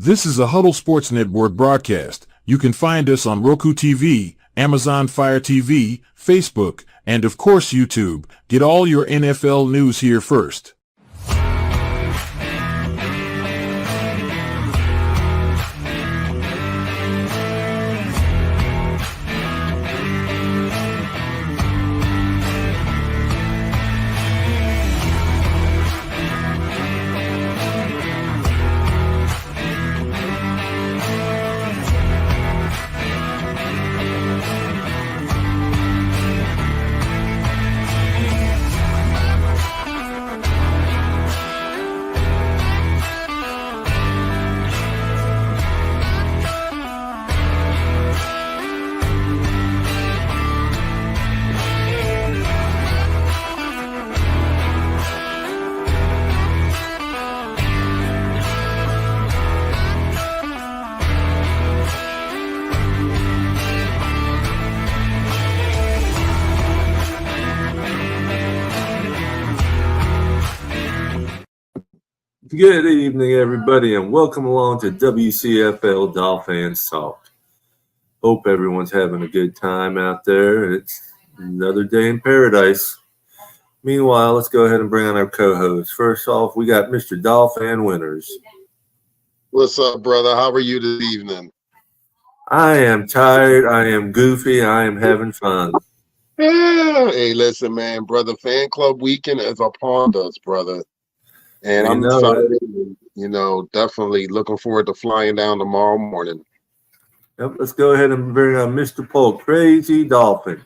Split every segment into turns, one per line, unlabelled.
This is a Huddle Sports Network broadcast. You can find us on Roku TV, Amazon Fire TV, Facebook, and of course YouTube. Get all your NFL news here first.
Good evening, everybody, and welcome along to WCFL DolFans Talk. Hope everyone's having a good time out there. It's another day in paradise. Meanwhile, let's go ahead and bring on our co-hosts. First off, we got Mr. Dolphin Winters.
What's up, brother? How are you this evening?
I am tired. I am goofy. I am having fun.
Yeah. Hey, listen, man, brother. Fan club weekend is upon us, brother. And I'm excited, definitely looking forward to flying down tomorrow morning.
Yep, let's go ahead and bring on Mr. Polk, Crazy Dolphin.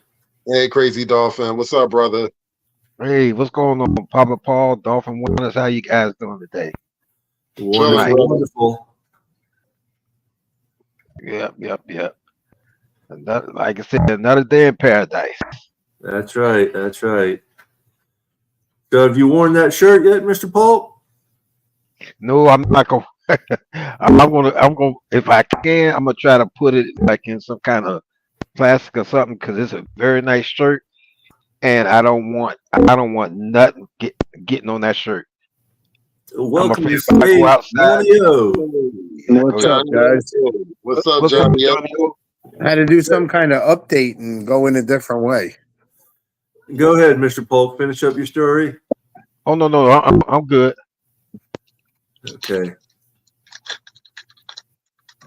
Hey, Crazy Dolphin. What's up, brother?
Hey, what's going on, Papa Paul, Dolphin Wonders? How you guys doing today?
Wonderful.
Yep. Like I said, another day in paradise.
That's right. So have you worn that shirt yet, Mr. Polk?
No, I'm not gonna. I'm gonna. If I can, I'm gonna try to put it like in some kind of plastic or something because it's a very nice shirt, and I don't want nothing getting on that shirt.
Welcome to
go outside.
What's up, guys?
What's up, Johnny?
I had to do some kind of update and go in a different way.
Go ahead, Mr. Polk. Finish up your story.
Oh no, I'm good.
Okay.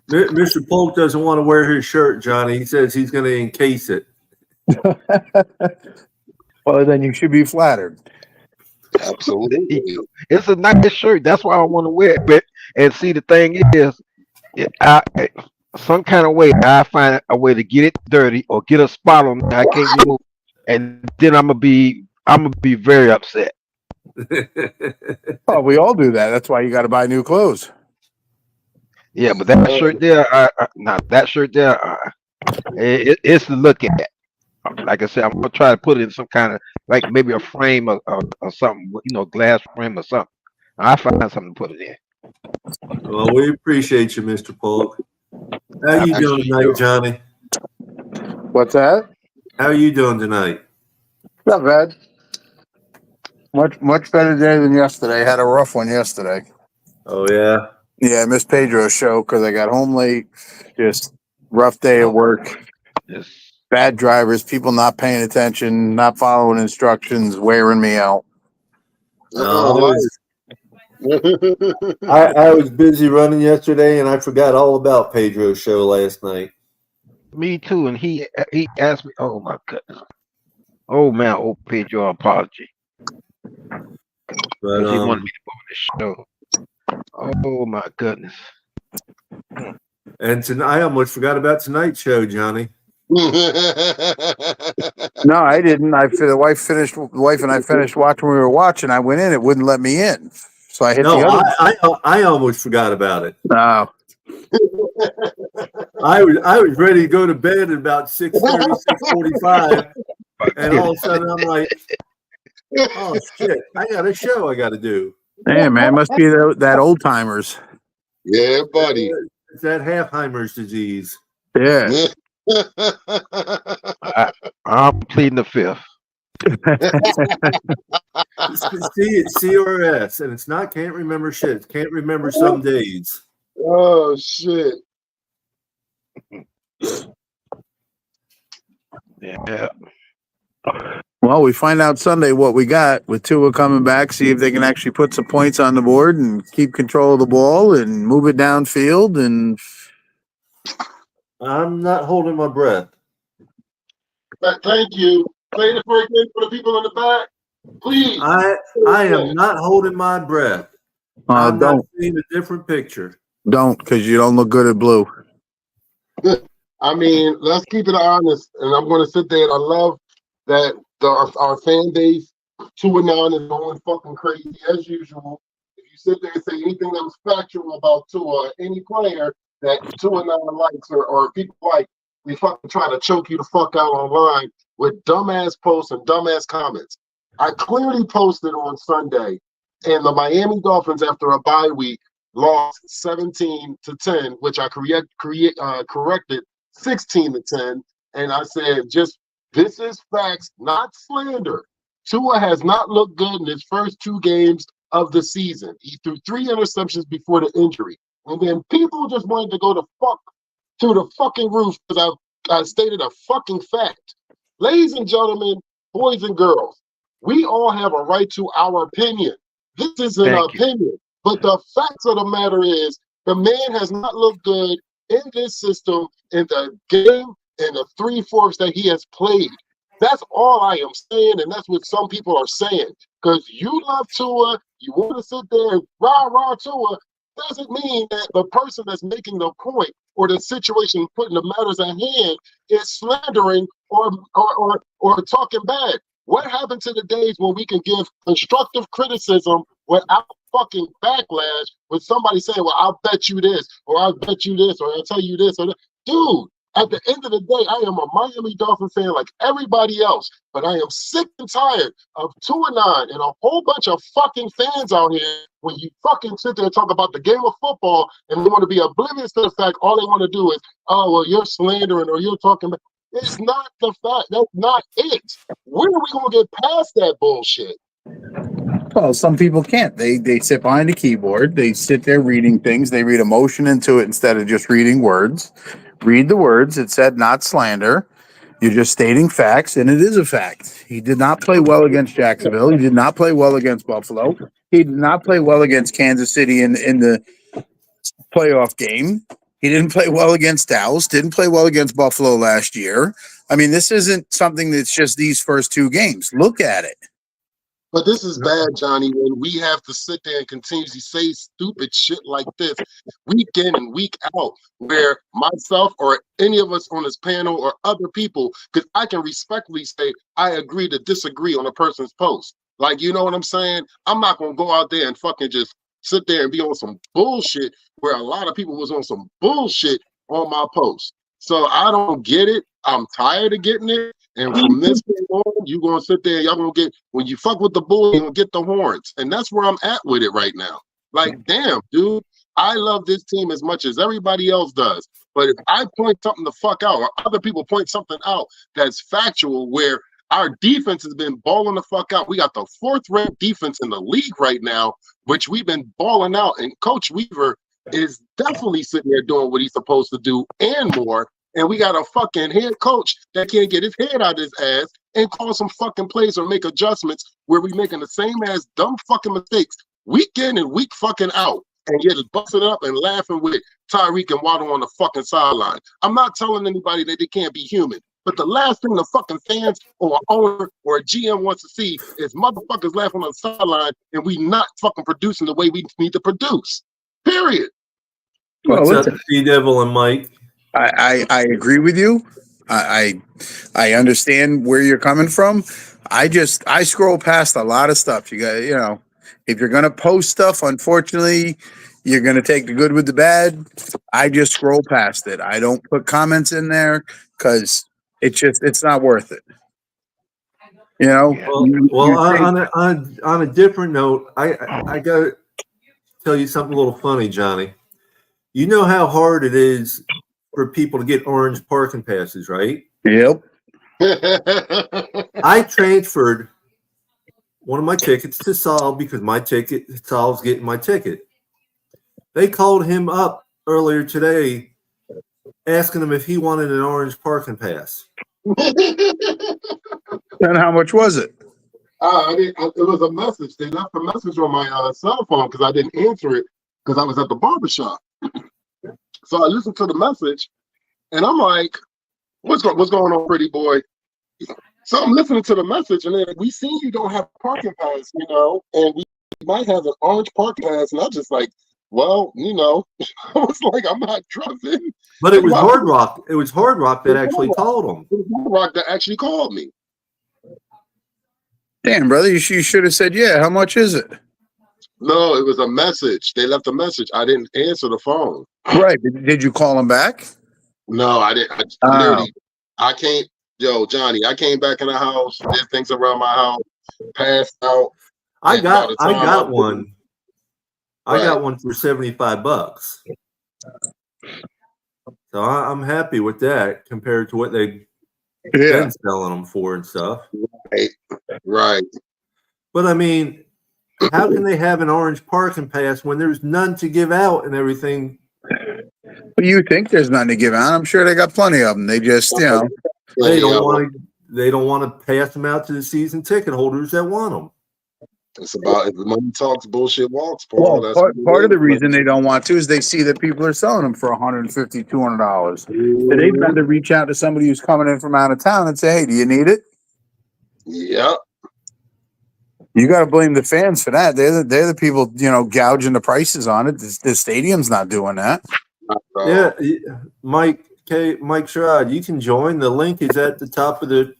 Mr. Polk doesn't want to wear his shirt, Johnny. He says he's going to encase it.
Well, then you should be flattered.
Absolutely.
It's a nice shirt. That's why I want to wear it. But and see, the thing is, some kind of way I find a way to get it dirty or get a spot on it I can't move, and then I'm gonna be very upset.
Oh, we all do that. That's why you got to buy new clothes.
Yeah, but that shirt there, it's to look at. Like I said, I'm gonna try to put it in some kind of like maybe a frame or something, glass frame or something. I find something to put it in.
Well, we appreciate you, Mr. Polk. How you doing tonight, Johnny?
What's that?
How are you doing tonight?
Not bad. Much better day than yesterday. Had a rough one yesterday.
Oh, yeah?
Yeah, I missed Pedro's show because I got home late. Just rough day at work.
Yes.
Bad drivers, people not paying attention, not following instructions, wearing me out.
I was busy running yesterday, and I forgot all about Pedro's show last night.
Me too, and he asked me, oh my goodness. Oh man, Pedro, apology.
But
he wanted me to go on the show. Oh my goodness.
And tonight, I almost forgot about tonight's show, Johnny.
No, I didn't. The wife and I finished watching. We were watching. I went in. It wouldn't let me in, so I hit the other.
I almost forgot about it.
No.
I was ready to go to bed at about 6:30, 6:45, and all of a sudden I'm like, oh shit! I got a show I got to do.
Hey man, must be that old timers.
Yeah, buddy.
It's that Halfheimer's disease.
Yeah.
I'm pleading the fifth.
See, it's CRS, and it's not can't remember shit. Can't remember some days.
Oh shit.
Yeah.
Well, we find out Sunday what we got with Tua coming back, see if they can actually put some points on the board and keep control of the ball and move it downfield. And
I'm not holding my breath.
Thank you. Play the first game for the people in the back, please.
I am not holding my breath. I'm not seeing a different picture.
Don't, because you don't look good at blue.
I mean, let's keep it honest, and I'm going to sit there. And I love that our fan base 2-9 is going fucking crazy as usual. If you sit there and say anything that was factual about Tua, any player that 2-9 likes or people like, we fucking try to choke you the fuck out online with dumbass posts and dumbass comments. I clearly posted on Sunday, and the Miami Dolphins, after a bye week, lost 17-10, which I corrected 16-10, and I said, this is facts, not slander. Tua has not looked good in his first 2 games of the season. He threw 3 interceptions before the injury, and then people just wanted to go to the fucking roof because I stated a fucking fact. Ladies and gentlemen, boys and girls, we all have a right to our opinion. This is an opinion, but the facts of the matter is the man has not looked good in this system in the game in the 3/4 that he has played. That's all I am saying, and that's what some people are saying. Because you love Tua, you want to sit there and rah Tua, doesn't mean that the person that's making the point or the situation putting the matters at hand is slandering or talking bad. What happened to the days when we can give constructive criticism without fucking backlash with somebody saying, well, I'll bet you this, or I'll bet you this, or I'll tell you this, or that. Dude, at the end of the day, I am a Miami Dolphins fan like everybody else, but I am sick and tired of 2-9 and a whole bunch of fucking fans out here when you fucking sit there and talk about the game of football and they want to be oblivious to the fact all they want to do is, oh, well, you're slandering or you're talking about. It's not the fact. That's not it. When are we going to get past that bullshit?
Well, some people can't. They sit behind a keyboard. They sit there reading things. They read emotion into it instead of just reading words. Read the words. It said not slander. You're just stating facts, and it is a fact. He did not play well against Jacksonville. He did not play well against Buffalo. He did not play well against Kansas City in the playoff game. He didn't play well against Dallas. Didn't play well against Buffalo last year. I mean, this isn't something that's just these first 2 games. Look at it.
But this is bad, Johnny, when we have to sit there and continuously say stupid shit like this week in and week out, where myself or any of us on this panel or other people, because I can respectfully say I agree to disagree on a person's post. Like, you know what I'm saying? I'm not going to go out there and fucking just sit there and be on some bullshit where a lot of people was on some bullshit on my post. So I don't get it. I'm tired of getting it. And from this point on, you're going to sit there, y'all going to get, when you fuck with the bull, you're going to get the horns. And that's where I'm at with it right now. Like, damn, dude, I love this team as much as everybody else does. But if I point something the fuck out or other people point something out that's factual where our defense has been balling the fuck out. We got the 4th-ranked defense in the league right now, which we've been balling out. And Coach Weaver is definitely sitting there doing what he's supposed to do and more. And we got a fucking head coach that can't get his head out of his ass and call some fucking plays or make adjustments where we making the same ass dumb fucking mistakes week in and week fucking out. And yet it's busting up and laughing with Tyreek and Waddle on the fucking sideline. I'm not telling anybody that they can't be human. But the last thing the fucking fans or owner or a GM wants to see is motherfuckers laughing on the sideline and we not fucking producing the way we need to produce. Period.
What's up, T-Devil and Mike?
I agree with you. I understand where you're coming from. I scroll past a lot of stuff. You got, if you're gonna post stuff, unfortunately, you're gonna take the good with the bad. I just scroll past it. I don't put comments in there because it's not worth it.
On a different note, I gotta tell you something a little funny, Johnny. You know how hard it is for people to get orange parking passes, right?
Yep.
I transferred one of my tickets to Saul because Saul's getting my ticket. They called him up earlier today asking him if he wanted an orange parking pass.
And how much was it?
It was a message. They left a message on my cell phone because I didn't answer it because I was at the barbershop. So I listened to the message, and I'm like, what's going on, pretty boy? So I'm listening to the message, and then we see you don't have parking pass, and we might have an orange parking pass, and I'm just like, well, I was like, I'm not driving.
But it was Hard Rock. It was Hard Rock that actually called him.
It was Hard Rock that actually called me.
Damn, brother, you should have said, yeah, how much is it?
No, it was a message. They left a message. I didn't answer the phone.
Right. Did you call him back?
No, I didn't. Literally, I can't. Yo, Johnny, I came back in the house, did things around my house, passed out.
I got one. I got one for $75. So I'm happy with that compared to what they've been selling them for and stuff.
Right.
But I mean, how can they have an orange parking pass when there's none to give out and everything?
But you think there's none to give out? I'm sure they got plenty of them. They just,
they don't want to pass them out to the season ticket holders that want them.
It's about if the money talks, bullshit walks, Paul.
Well, part of the reason they don't want to is they see that people are selling them for $150, $200. So they'd rather reach out to somebody who's coming in from out of town and say, hey, do you need it?
Yep.
You got to blame the fans for that. They're the people, gouging the prices on it. The stadium's not doing that.
Yeah, Mike Sherrod, you can join. The link is at the top of the.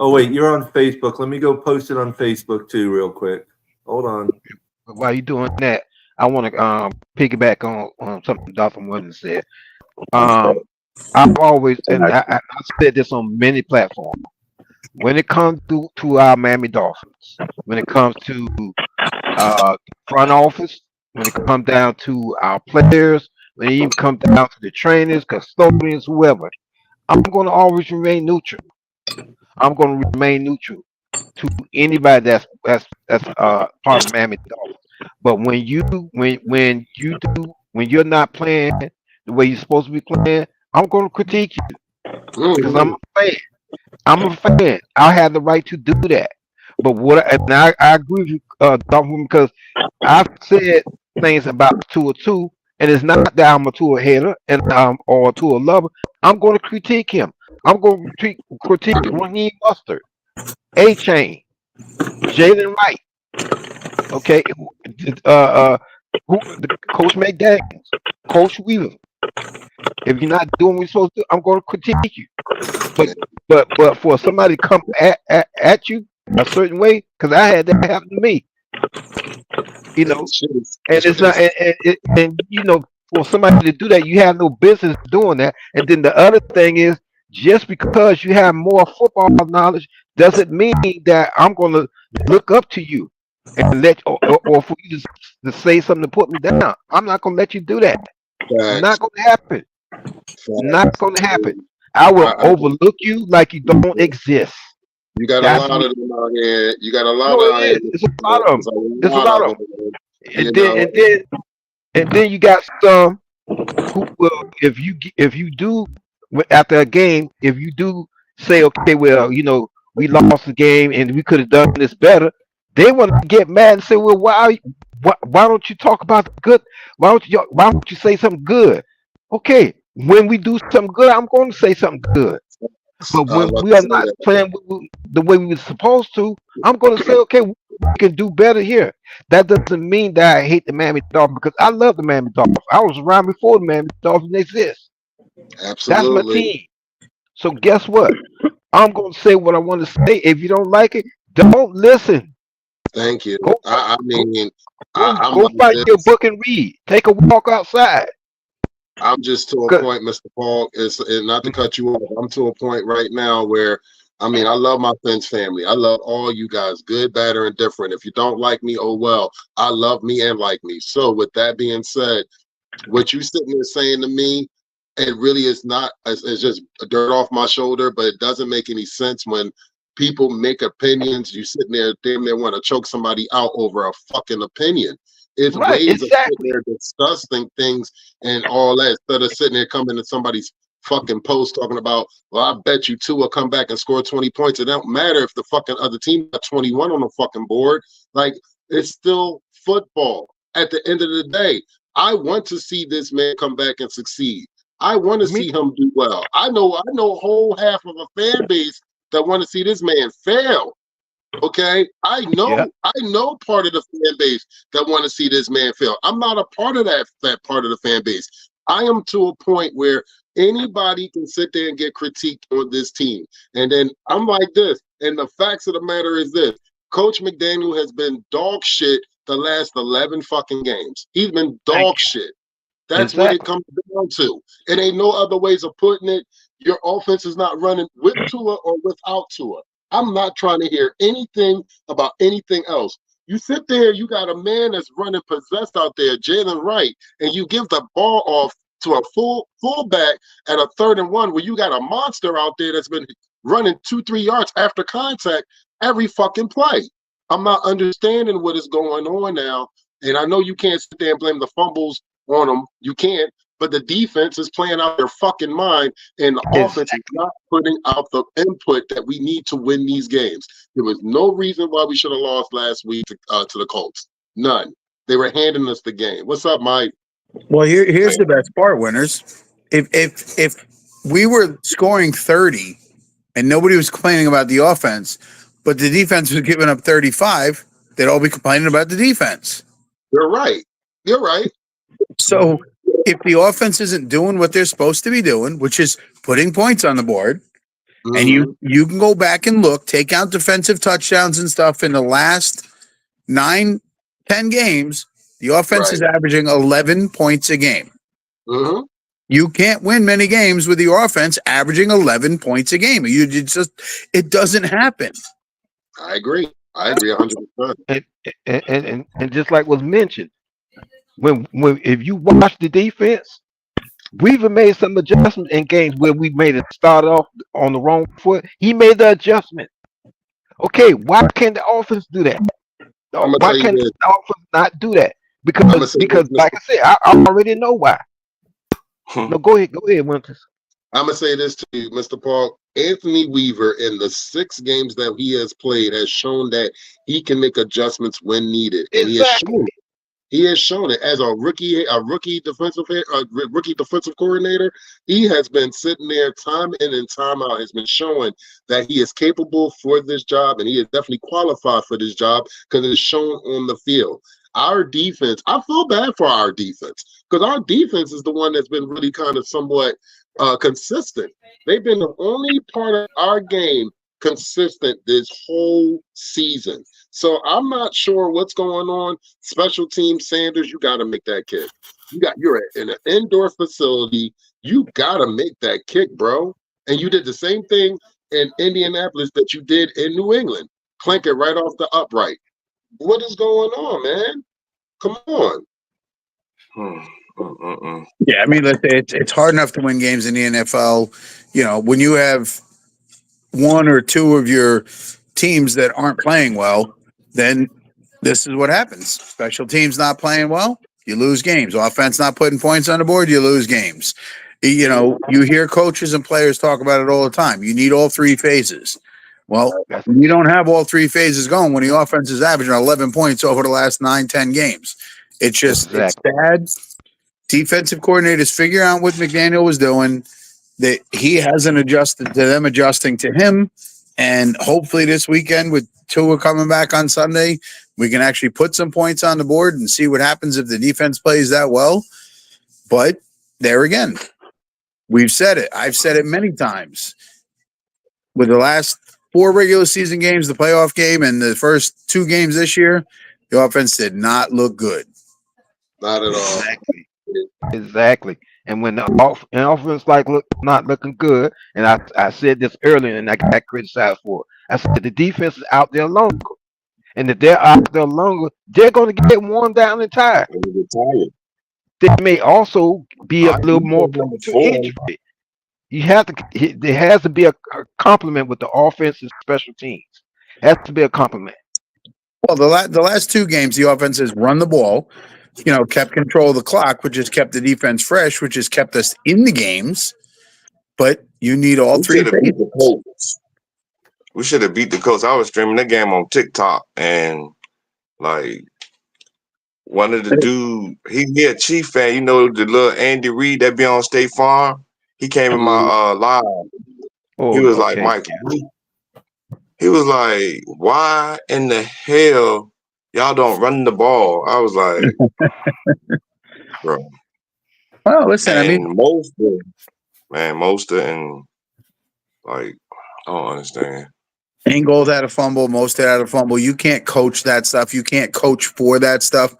Oh wait, you're on Facebook. Let me go post it on Facebook too, real quick. Hold on.
While you're doing that, I want to piggyback on something Dolphin Williams said. I've always, and I said this on many platforms. When it comes to our Miami Dolphins, when it comes to front office, when it comes down to our players, when it even comes down to the trainers, custodians, whoever, I'm going to always remain neutral. I'm going to remain neutral to anybody that's part of Miami Dolphins. But when you're not playing the way you're supposed to be playing, I'm going to critique you because I'm a fan. I'm a fan. I have the right to do that. But I agree with you, Dolphin, because I've said things about Tua too, and it's not that I'm a Tua hater or a Tua lover. I'm going to critique him. I'm going to critique Raheem Mustard, A-Chain, Jalen Wright. Okay, Coach McDaniels, Coach Weaver. If you're not doing what you're supposed to do, I'm going to critique you. But for somebody to come at you a certain way, because I had that happen to me, and it's not, and for somebody to do that, you have no business doing that. And then the other thing is, just because you have more football knowledge doesn't mean that I'm going to look up to you and or for you to say something to put me down. I'm not going to let you do that. It's not going to happen. Not going to happen. I will overlook you like you don't exist.
You got a lot of them out here. You got a lot of them.
It's a lot of them. It's a lot of them. And then you got some who will, if you do after a game, if you do say, okay, well, we lost the game and we could have done this better, they want to get mad and say, well, why don't you talk about the good? Why don't you say something good? Okay, when we do something good, I'm going to say something good. But when we are not playing the way we were supposed to, I'm going to say, okay, we can do better here. That doesn't mean that I hate the Miami Dolphins, because I love the Miami Dolphins. I was around before the Miami Dolphins exist.
Absolutely.
That's my team. So guess what? I'm going to say what I want to say. If you don't like it, don't listen.
Thank you.
Go
I'm
find your book and read. Take a walk outside.
I'm just to a point, Mr. Paul. It's not to cut you off. I'm to a point right now where, I love my friends' family. I love all you guys, good, bad, or indifferent. If you don't like me, oh well. I love me and like me. So with that being said, what you sitting there saying to me, it really is not. It's just dirt off my shoulder, but it doesn't make any sense when people make opinions. You sitting there, damn near want to choke somebody out over a fucking opinion. It's
Right,
ways of sitting
exactly.
there discussing things and all that instead of sitting there coming to somebody's fucking post talking about, well, I bet you two will come back and score 20 points. It don't matter if the fucking other team got 21 on the fucking board. Like, it's still football. At the end of the day, I want to see this man come back and succeed. I want to
Me,
see him do well. I know a whole half of a fan base that want to see this man fail. Okay, I
yeah,
know part of the fan base that want to see this man fail. I'm not a part of that part of the fan base. I am to a point where anybody can sit there and get critiqued on this team. And then I'm like this. And the facts of the matter is this. Coach McDaniel has been dog shit the last 11 fucking games. He's been
thank
dog
you.
shit. That's what it
Exactly.
comes down to. It ain't no other ways of putting it. Your offense is not running with Tua or without Tua. I'm not trying to hear anything about anything else. You sit there, you got a man that's running possessed out there, Jalen Wright, and you give the ball off to a fullback at a 3rd and 1 where you got a monster out there that's been running 2-3 yards after contact every fucking play. I'm not understanding what is going on now. And I know you can't sit there and blame the fumbles on them. You can't. But the defense is playing out their fucking mind, and the offense is
Exactly.
not putting out the input that we need to win these games. There was no reason why we should have lost last week to the Colts. None. They were handing us the game. What's up, Mike?
Well, here's the best part, winners. If we were scoring 30 and nobody was complaining about the offense, but the defense was giving up 35, they'd all be complaining about the defense.
You're right. You're right.
So if the offense isn't doing what they're supposed to be doing, which is putting points on the board, and
Mhm.
you can go back and look, take out defensive touchdowns and stuff in the last 9, 10 games, the offense is
Right.
averaging 11 points a game.
hmm
You can't win many games with your offense averaging 11 points a game. It doesn't happen.
I agree. I agree 100%.
And just like was mentioned, when if you watch the defense, we've made some adjustments in games where we made it start off on the wrong foot. He made the adjustment. Okay, why can't the offense do that?
I'm gonna
Why
tell you
can't
this.
the offense not do that?
I'm gonna say this,
Because
Mr.
like I said, I already know why. No, go ahead, Winters.
I'm gonna say this to you, Mr. Paul. Anthony Weaver, in the 6 games that he has played, has shown that he can make adjustments when needed, and he has
Exactly.
shown it. He has shown it as a rookie defensive coordinator. He has been sitting there time in and time out, has been showing that he is capable for this job, and he is definitely qualified for this job because it's shown on the field. Our defense, I feel bad for our defense because our defense is the one that's been really kind of somewhat consistent. They've been the only part of our game consistent this whole season. So I'm not sure what's going on. Special team Sanders, you got to make that kick. You're in an indoor facility. You got to make that kick, bro. And you did the same thing in Indianapolis that you did in New England. Clank it right off the upright. What is going on, man? Come on.
Yeah, I mean, it's hard enough to win games in the NFL. You know, when you have one or two of your teams that aren't playing well, then this is what happens. Special teams not playing well, you lose games. Offense not putting points on the board, you lose games. You know, you hear coaches and players talk about it all the time. You need all 3 phases. Well,
That's
you don't have all 3 phases going when the offense is averaging 11 points over the last 9, 10 games. It's
exactly.
bad. Defensive coordinators figure out what McDaniel was doing, that he hasn't adjusted to them adjusting to him. And hopefully this weekend with Tua coming back on Sunday, we can actually put some points on the board and see what happens if the defense plays that well. But there again, we've said it. I've said it many times. With the last 4 regular season games, the playoff game, and the first 2 games this year, the offense did not look good.
Not at all.
Exactly. Exactly. And when the offense not looking good, and I said this earlier and I got criticized for it. I said the defense is out there longer. And if they're out there longer, they're gonna get worn down and tired.
I'm gonna get tired.
They may also be a
Our
little more
defense on the
prone to
floor.
injury. You have to there has to be a complement with the offense and special teams. Has to be a complement.
Well, the last two games, the offense has run the ball, kept control of the clock, which has kept the defense fresh, which has kept us in the games. But you need all
We
three
should have beat the
phases.
Colts. We should have beat the Colts. I was streaming that game on TikTok, and like one of the dude, he a Chief fan. You know the little Andy Reid that be on State Farm. He came in my live. He
Oh,
was like,
okay.
Mike, he was like, why in the hell y'all don't run the ball? I was like, bro.
Well, listen,
And Mostert and like, I don't understand.
Ingold had a fumble, Mostert had a fumble. You can't coach that stuff. You can't coach for that stuff.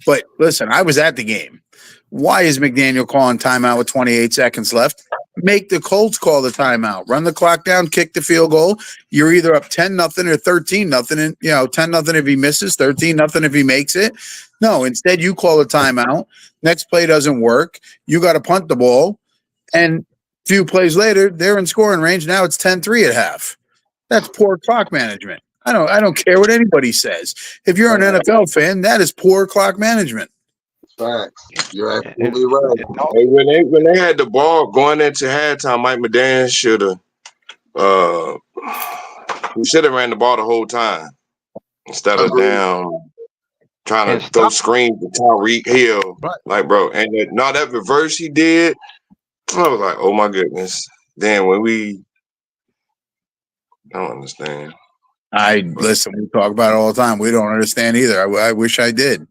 But listen, I was at the game. Why is McDaniel calling timeout with 28 seconds left? Make the Colts call the timeout. Run the clock down, kick the field goal. You're either up 10-0 or 13-0. And 10-0 if he misses, 13-0 if he makes it. No, instead you call a timeout. Next play doesn't work. You got to punt the ball. And a few plays later, they're in scoring range. Now it's 10-3 at half. That's poor clock management. I don't care what anybody says. If you're an NFL fan, that is poor clock management.
Facts. You're absolutely right.
Hey, when they had the ball going into halftime, Mike McDaniel should have ran the ball the whole time instead of trying to throw screens to Tyreek Hill.
Right.
Like, bro, and that reverse he did, I was like, oh my goodness. Then I don't understand.
Listen, we talk about it all the time. We don't understand either. I wish I did.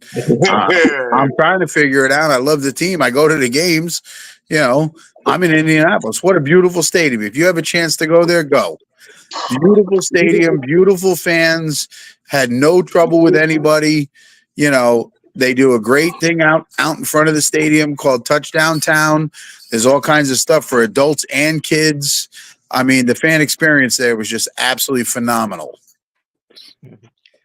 I'm trying to figure it out. I love the team. I go to the games. I'm in Indianapolis. What a beautiful stadium. If you have a chance to go there, go. Beautiful stadium, beautiful fans, had no trouble with anybody. They do a great thing out in front of the stadium called Touchdown Town. There's all kinds of stuff for adults and kids. I mean, the fan experience there was just absolutely phenomenal.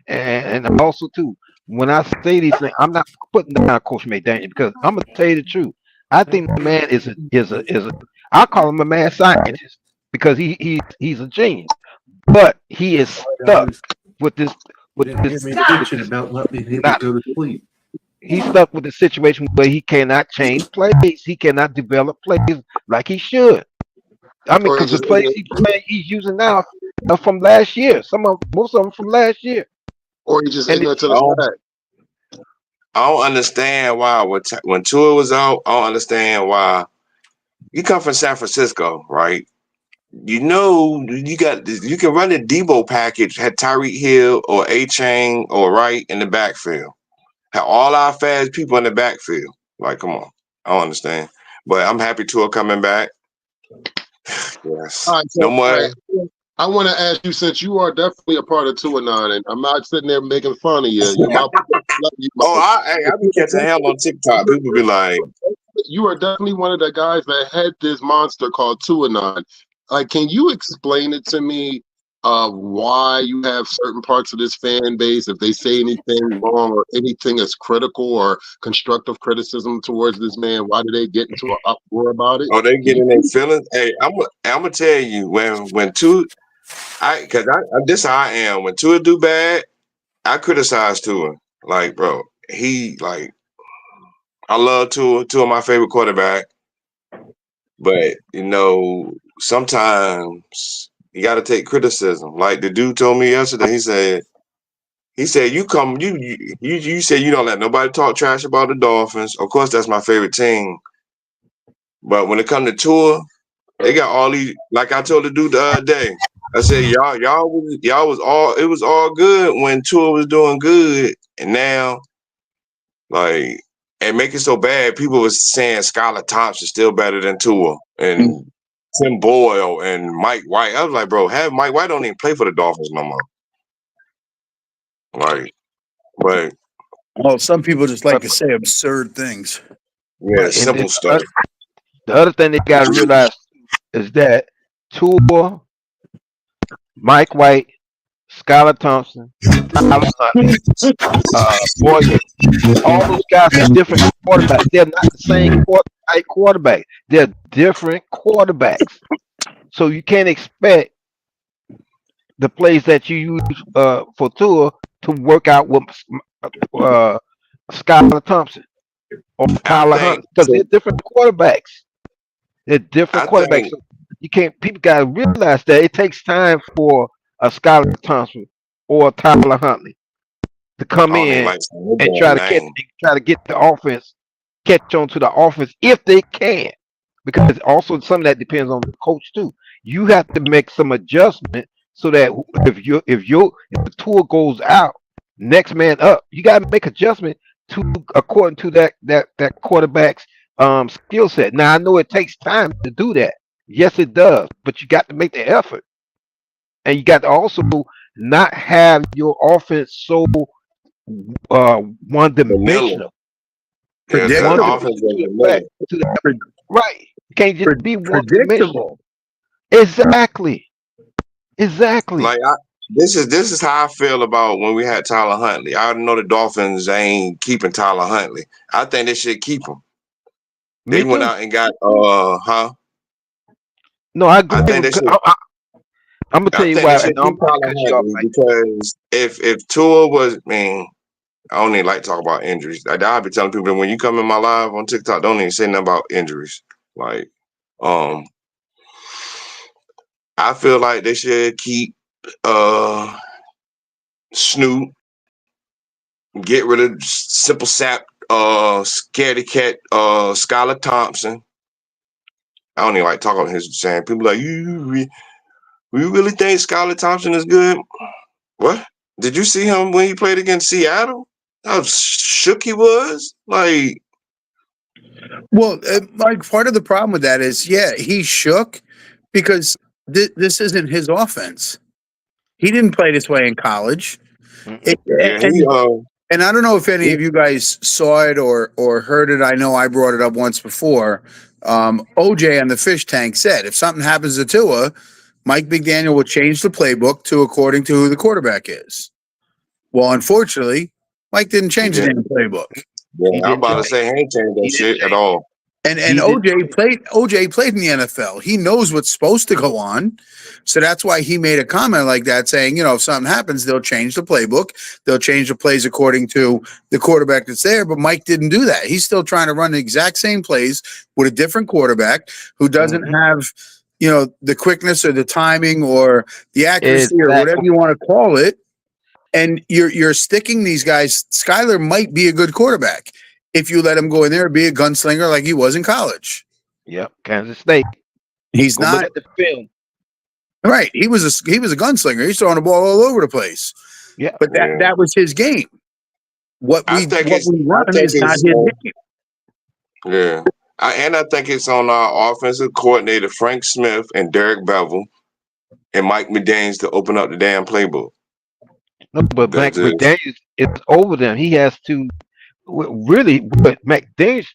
And also too, when I say these things, I'm not putting down Coach McDaniel because I'm gonna tell you the truth. I think the man is a I call him a mad scientist because he's a genius, but he is stuck with this
about not being able to go to sleep.
He's stuck with the situation where he cannot change plays. He cannot develop plays like he should. I mean, because the plays he's using now are from last year. Most of them from last year.
Or he just ignorant to the fact.
I don't understand why when Tua was out. I don't understand why. You come from San Francisco, right? You can run the Debo package, had Tyreek Hill or A-Chain or Wright in the backfield. Have all our fast people in the backfield. Like, come on. I don't understand. But I'm happy Tua coming back. Yes.
All right, so,
no more.
I want to ask you, since you are definitely a part of 2-9, and I'm not sitting there making fun of you.
I be catching hell on TikTok. People be like,
you are definitely one of the guys that had this monster called 2-9. Like, can you explain it to me? Why you have certain parts of this fan base, if they say anything wrong or anything is critical or constructive criticism towards this man, why do they get into an uproar about it?
Oh, they get in their feelings. Hey, I'm gonna tell you when Tua, this how I am. When Tua do bad, I criticize Tua. Like, bro, I love Tua. Tua my favorite quarterback, but sometimes you got to take criticism. Like the dude told me yesterday, he said you said you don't let nobody talk trash about the Dolphins. Of course, that's my favorite team. But when it comes to Tua, they got all these. Like I told the dude the other day, I said y'all was all good when Tua was doing good, and now and make it so bad. People was saying Skylar Thompson still better than Tua and Tim Boyle and Mike White. I was like, bro, have Mike White don't even play for the Dolphins no more. Right. But
well, some people just like to say absurd things.
Yeah, simple stuff.
The other thing they gotta realize is that Tua, Mike White, Skylar Thompson, Tyler Huntley, Boyer, all those guys are different quarterbacks. They're not the same type quarterback. They're different quarterbacks. So you can't expect the plays that you use for Tua to work out with Skylar Thompson or
I
Tyler
think
Hunt because
so.
they're different quarterbacks. They're different
I
quarterbacks.
think
So you can't. People gotta realize that it takes time for a Skylar Thompson or a Tyler Huntley to come
I don't even
in
like saying his
and
damn name.
try to get the offense, catch on to the offense if they can. Because also some of that depends on the coach too. You have to make some adjustment so that if the tour goes out, next man up, you got to make adjustment to according to that quarterback's skill set. Now I know it takes time to do that. Yes, it does, but you got to make the effort, and you got to also not have your offense so one
Vanilla.
dimensional,
Yeah, the
one
Predictable.
offense is
dimensional
vanilla.
to that.
Pre-
Right. You can't just be one dimensional.
predictable.
Exactly. Exactly.
Like this is how I feel about when we had Tyler Huntley. I know the Dolphins ain't keeping Tyler Huntley. I think they should keep him. They
Me
went
too.
out and got
No, I
I
agree
think
with.
they should.
I'm gonna tell
I
you
think they
why,
should
and I'm
keep
gonna
Tyler
cut you off
Huntley
right
because if Tua was, I mean, I don't even like to talk about injuries. I'll be telling people that when you come in my live on TikTok, don't even say nothing about injuries. Like, I feel like they should keep Snoop, get rid of Simple Sap, Scaredy Cat, Skylar Thompson. I don't even like talking about his saying. People like you really think Skylar Thompson is good? What? Did you see him when he played against Seattle? How shook he was. Like,
Well, like part of the problem with that is, yeah, he shook because this isn't his offense. He didn't play this way in college.
now.
It,
yeah,
and I don't know if any
he
of you guys saw it or heard it. I know I brought it up once before. OJ on the fish tank said if something happens to Tua, Mike McDaniel will change the playbook to according to who the quarterback is. Well, unfortunately, Mike didn't
he
change the
did.
damn playbook.
He
Yeah, I'm
didn't
about to
change.
say he ain't changed that
He didn't
shit at
change.
all.
And
He didn't change.
OJ played in the NFL. He knows what's supposed to go on. So that's why he made a comment like that saying, if something happens, they'll change the playbook. They'll change the plays according to the quarterback that's there. But Mike didn't do that. He's still trying to run the exact same plays with a different quarterback who doesn't have, the quickness or the timing or the accuracy or whatever
Exactly.
you want to call it. And you're sticking these guys. Skyler might be a good quarterback if you let him go in there and be a gunslinger like he was in college.
Yep. Kansas State.
He's
Go look
not
at the film.
right. He was a gunslinger. He's throwing the ball all over the place.
Yeah.
But
Yeah.
that was his game. What
I
we
think
run is not his game.
yeah. I think it's on our offensive coordinator Frank Smith and Derek Bevel and Mike McDaniels to open up the damn playbook.
No, but McDaniels is over them. He has to really what McDaniels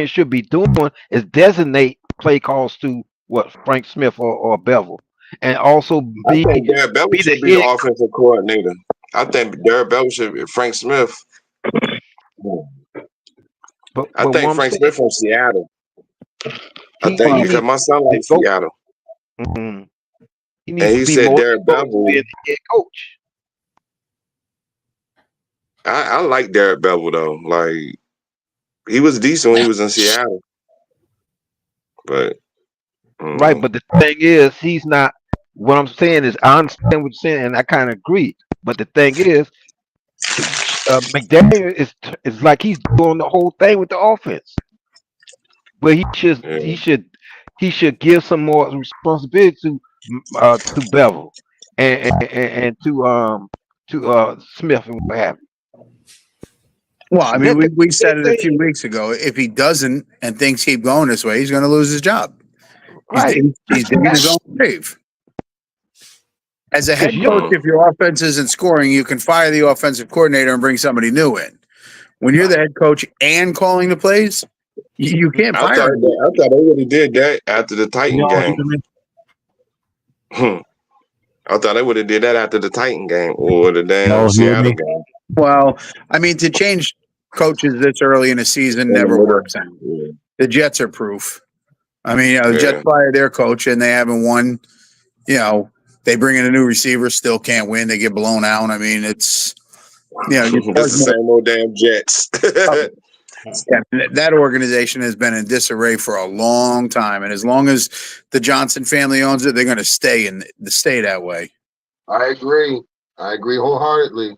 should be doing is designate play calls to what Frank Smith or Bevel, and also
I
be
think Derek Bevel
the
should be the
head.
offensive coordinator. I think Derek Bevel should be Frank Smith.
But
I
what
think
I'm
Frank
saying,
Smith from Seattle. I
he
think
he
because
needs
my son
to be
likes Seattle.
mhm. He
And
needs to
he
be
said
more
Derek
exposed to
Bevel.
being the head coach.
I like Derek Bevel though. Like he was decent when he was in Seattle. But
Right, but the thing is, he's not. What I'm saying is, I understand what you're saying, and I kind of agree. But the thing is, McDaniel is like he's doing the whole thing with the offense, but
yeah.
he should give some more responsibility to Bevel and to Smith and what have you.
Well, I mean,
That's
we said it a
the
few weeks ago. If he doesn't and things keep going this way, he's going to lose his job.
right.
He's digging his own grave. As a head
Because
coach, if your offense isn't scoring, you can fire the offensive coordinator and bring somebody new in. When you're the head coach and calling the plays, you can't
I
fire
thought
him.
they would have did that after the Titan game. I thought they would have did that after the Titan game or the damn Seattle game.
Well, I mean, to change coaches this early in the season never works out.
Yeah.
The Jets are proof. I mean, the Jets fired their coach and they haven't won, They bring in a new receiver, still can't win. They get blown out. I mean, it's
That's the same old damn Jets.
that organization has been in disarray for a long time, and as long as the Johnson family owns it, they're going to stay that way.
I agree wholeheartedly.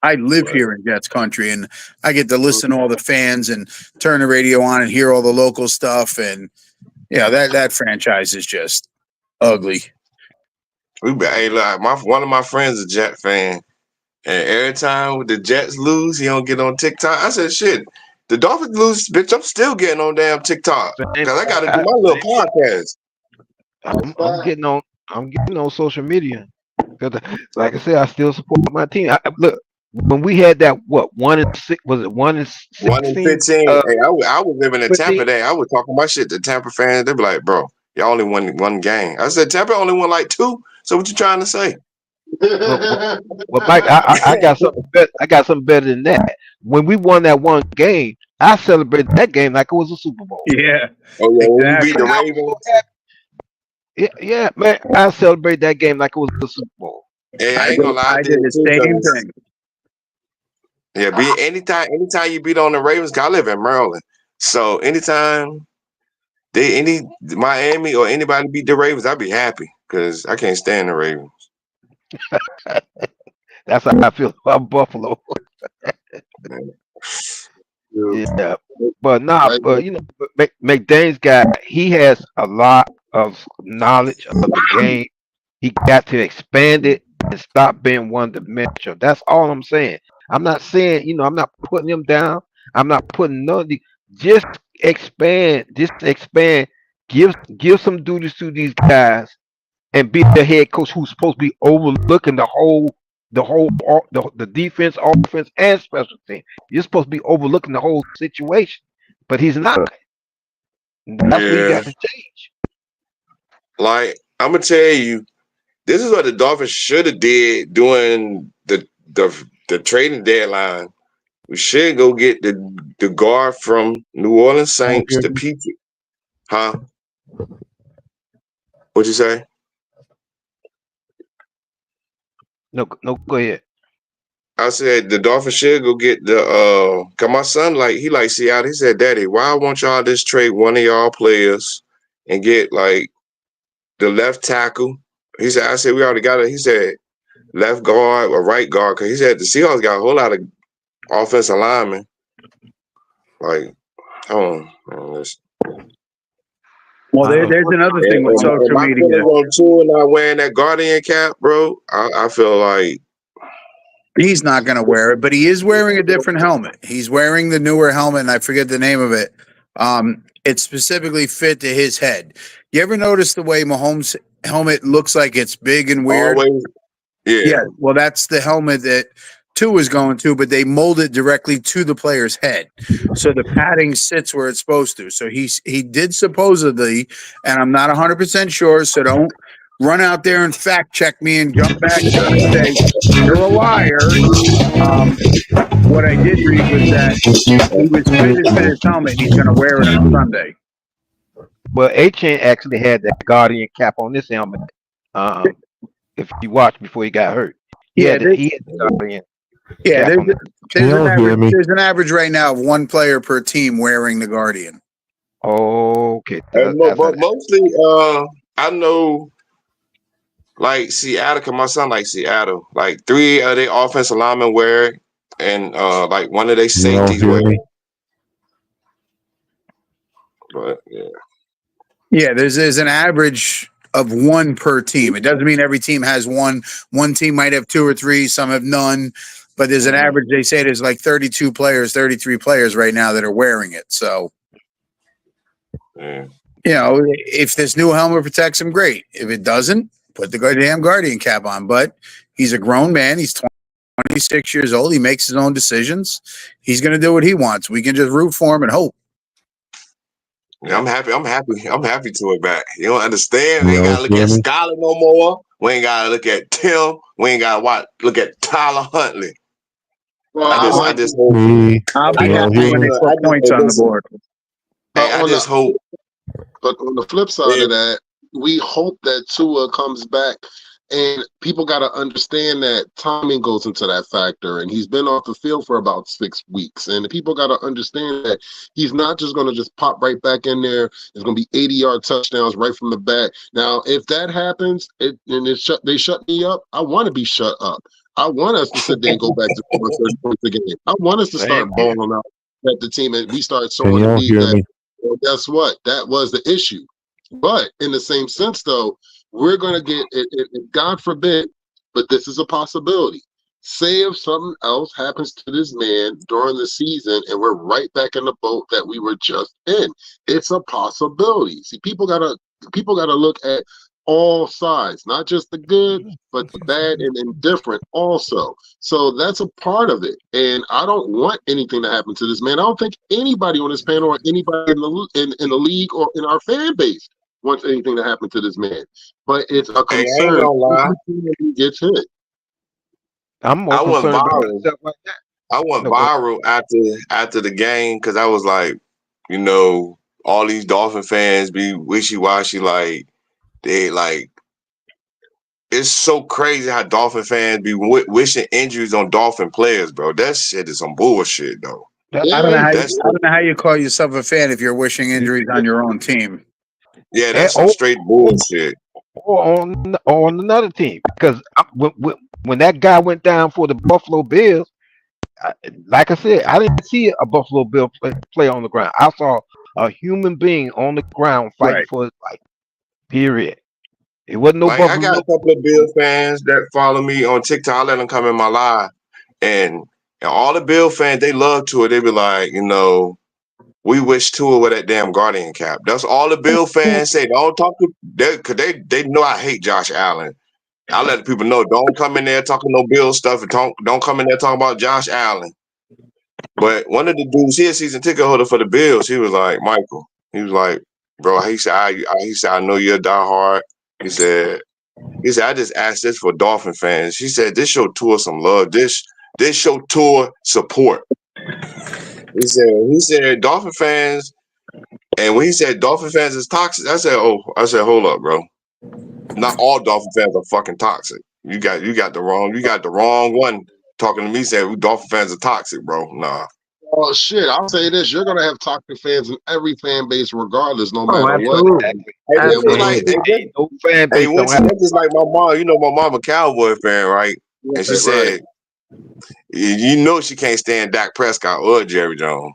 I live here in Jets country, and I get to listen to all the fans and turn the radio on and hear all the local stuff. And that franchise is just ugly.
Hey, look, one of my friends is a Jet fan, and every time the Jets lose, he don't get on TikTok. I said, "Shit, the Dolphins lose, bitch. I'm still getting on damn TikTok because I got to do my little podcast."
I'm getting on social media. Like I said, I still support my team. Look, when we had that 1-6, was it 1-16?
1-15. Hey, I was living in 15? Tampa. Day. I was talking my shit to Tampa fans. They be like, "Bro, y'all only won one game." I said, "Tampa only won like 2. So what you trying to say?"
Well, Mike, I got something better. I got something better than that. When we won that one game, I celebrated that game like it was a Super Bowl.
Yeah.
Oh yeah, exactly. We beat the Ravens.
Yeah, man. I celebrate that game like it was the Super Bowl.
Hey, I ain't gonna lie.
I did the same thing.
Yeah, anytime you beat on the Ravens, 'cause I live in Maryland. So anytime Miami or anybody beat the Ravens, I'd be happy because I can't stand the Ravens.
That's how I feel about Buffalo. Yeah, but McDaniel's guy, he has a lot of knowledge of the game. He got to expand it and stop being one-dimensional. That's all I'm saying. I'm not saying, I'm not putting him down. I'm not putting none of the. Just expand. Give some duties to these guys, and be the head coach who's supposed to be overlooking the defense, offense, and special team. You're supposed to be overlooking the whole situation, but he's not. That's what he got to change.
Like, I'm gonna tell you, this is what the Dolphins should have did during the trading deadline. We should go get the guard from New Orleans Saints, the Peaches. Huh? What'd you say?
No, go ahead.
I said the Dolphins should go get cause my son he like Seattle. He said, "Daddy, why won't y'all just trade one of y'all players and get like the left tackle?" He said, I said, "We already got it." He said, "Left guard or right guard," because he said the Seahawks got a whole lot of offensive linemen. Like, well,
there's another thing with social media.
On tour not wearing that Guardian cap, bro. I feel like
he's not going to wear it, but he is wearing a different helmet. He's wearing the newer helmet, and I forget the name of it. It's specifically fit to his head. You ever notice the way Mahomes' helmet looks like it's big and weird?
Always. Yeah.
Well, that's the helmet that Tua is going to, but they mold it directly to the player's head, so the padding sits where it's supposed to. So he did supposedly, and I'm not 100% sure. So don't run out there and fact check me and jump back and say you're a liar. What I did read was that he was fitted for his helmet. He's going to wear it on Sunday.
Well, A-Chain actually had that Guardian cap on this helmet. If you watched before he got hurt, he had the Guardian.
Yeah, there's an average right now of one player per team wearing the Guardian.
Okay.
But mostly, I know, like Seattle, because my son likes Seattle. Like 3 of their offensive linemen wear it, and like one of their safeties wear it. But
yeah, there's an average of one per team. It doesn't mean every team has one. One team might have 2 or 3, some have none. But there's an average. They say there's like 32 players, 33 players right now that are wearing it. So, if this new helmet protects him, great. If it doesn't, put the damn Guardian cap on. But he's a grown man. He's 26 years old. He makes his own decisions. He's going to do what he wants. We can just root for him and hope.
Yeah, I'm happy to it back. You don't understand? We ain't gotta look at Skyler no more. We ain't gotta look at Tim. We ain't gotta look at Tyler Huntley.
Well,
I just hope.
I'll be happy when they put points on the board.
I just hope.
But on the flip side of that, we hope that Tua comes back. And people got to understand that timing goes into that factor. And he's been off the field for about 6 weeks. And people got to understand that he's not just going to just pop right back in there. It's going to be 80-yard touchdowns right from the bat. Now, if that happens they shut me up, I want to be shut up. I want us to sit there and go back to 30 points a game. I want us to start balling out at the team and we start
Can
showing the
y'all
league
hear
that,
me?
well, guess what? That was the issue. But in the same sense, though, we're going to get it, God forbid, but this is a possibility. Say if something else happens to this man during the season and we're right back in the boat that we were just in. It's a possibility. See, people gotta look at all sides, not just the good, but the bad and indifferent also. So that's a part of it. And I don't want anything to happen to this man. I don't think anybody on this panel or anybody in the league or in our fan base wants anything to happen to this man. But it's a
Hey, I ain't
concern
gonna lie.
when he gets hit.
I'm more
I went
concerned about
viral.
myself like that.
I went
No, go ahead.
viral after the game because I was like, all these Dolphin fans be wishy-washy, like they like. It's so crazy how Dolphin fans be wishing injuries on Dolphin players, bro. That shit is some bullshit, though.
I don't know
Yeah,
how
That's
I don't know how you call yourself a fan if you're wishing injuries on your own team.
yeah, that's some straight bullshit.
Or on another team, because when that guy went down for the Buffalo Bills, like I said, I didn't see a Buffalo Bill play on the ground. I saw a human being on the ground fighting
Right.
for his life. Period. It wasn't no
Like I
Buffalo.
got a couple of Bill fans that follow me on TikTok. I let them come in my live, and all the Bill fans, they love Tua. They be like, we wish Tua with that damn Guardian cap. That's all the Bill fans say. Don't talk to because they know I hate Josh Allen. I let the people know, don't come in there talking no Bill stuff and don't come in there talking about Josh Allen. But one of the dudes, he a season ticket holder for the Bills. He was like, Michael. He was like, bro. He said, I know you're a diehard. He said, I just asked this for Dolphin fans. He said, this show Tua some love. This show Tua support. He said, Dolphin fans. And when he said Dolphin fans is toxic, I said, hold up, bro. Not all Dolphin fans are fucking toxic. You got the wrong one talking to me saying Dolphin fans are toxic, bro. Nah.
Oh shit! I'll say this: you're gonna have toxic fans in every fan base, regardless, no
Oh,
matter what.
absolutely.
Hey,
Absolutely.
No fan base don't have.
that's just like my mom. My mom a Cowboy fan, right? And she said, she can't stand Dak Prescott or Jerry Jones.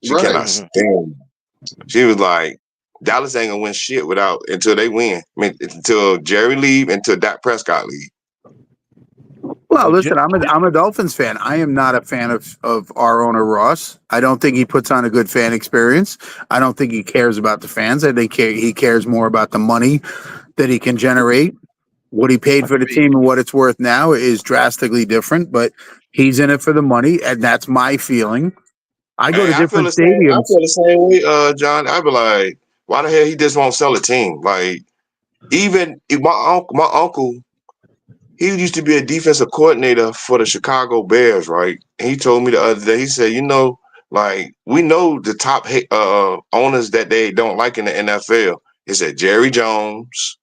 She
Right.
cannot stand him. She was like, Dallas ain't gonna win shit until they win. I mean, until Jerry leave, until Dak Prescott leave.
Well, listen, I'm a Dolphins fan. I am not a fan of our owner Ross. I don't think he puts on a good fan experience. I don't think he cares about the fans. I think he cares more about the money that he can generate. What he paid for the team and what it's worth now is drastically different, but he's in it for the money, and that's my feeling. I go to different stadiums.
I feel the same way, John. I be like, why the hell he just won't sell a team? Like, even if my uncle, he used to be a defensive coordinator for the Chicago Bears, right? And he told me the other day, he said, like, we know the top owners that they don't like in the NFL. He said Jerry Jones.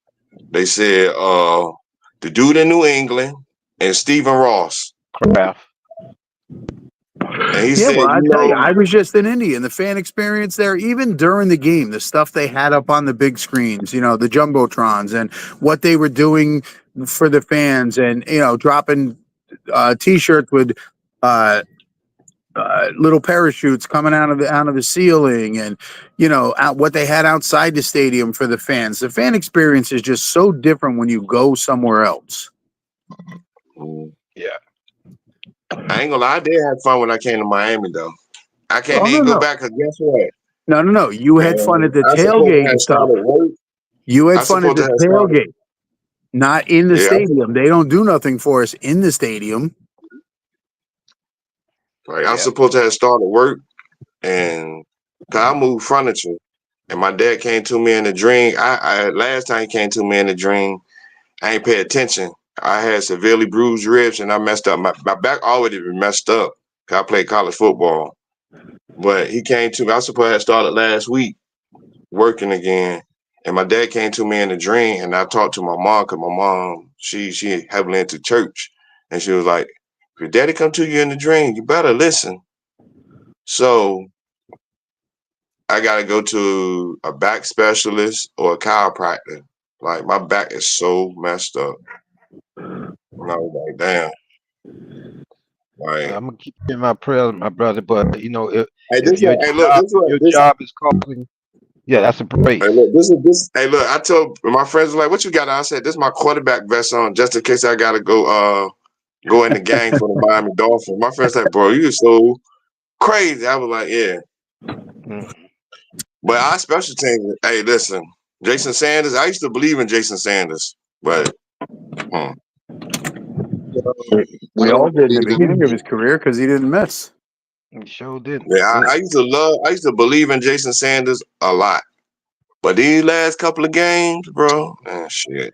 They said the dude in New England and Stephen Ross.
Kraft.
And he said,
well, I tell you, I was just in Indy, and the fan experience there, even during the game, the stuff they had up on the big screens, the jumbotrons, and what they were doing for the fans, and dropping T-shirts with little parachutes coming out of the ceiling, and what they had outside the stadium for the fans. The fan experience is just so different when you go somewhere else.
Yeah.
I ain't gonna lie, I did have fun when I came to Miami, though. I can't go back because guess what?
No. You had fun at the tailgate and stuff. You had fun at the tailgate, not in the stadium. They don't do nothing for us in the stadium.
Like, I'm supposed to have started work, and I moved furniture, and my dad came to me in a dream. Last time he came to me in a dream, I ain't pay attention. I had severely bruised ribs, and I messed up. My back already been messed up because I played college football. But he came to me. I was supposed to have started last week working again, And my dad came to me in a dream, and I talked to my mom because my mom, she heavily into church, and she was like, "If your daddy come to you in the dream, you better listen." So I got to go to a back specialist or a chiropractor. Like my back is so messed up, and I was like, "Damn!" Like,
I'm gonna keep you in my prayers, my brother. But you know,
hey,
if
this one, hey, look, this one,
your
this.
job is causing, yeah, that's a
Hey,
praise.
look, this is this. Hey, look, I told my friends like, "What you got?" I said, "This is my quarterback vest on, just in case I gotta go in the game for the Miami Dolphins." My friends like, "Bro, you so crazy." I was like, "Yeah,"
Mm.
but our special team. Hey, listen, Jason Sanders. I used to believe in Jason Sanders, but
We
I
all
don't
did in the
believe in.
beginning of his career because he didn't miss.
He sure didn't.
yeah, I used to believe in Jason Sanders a lot, but these last couple of games, bro, shit,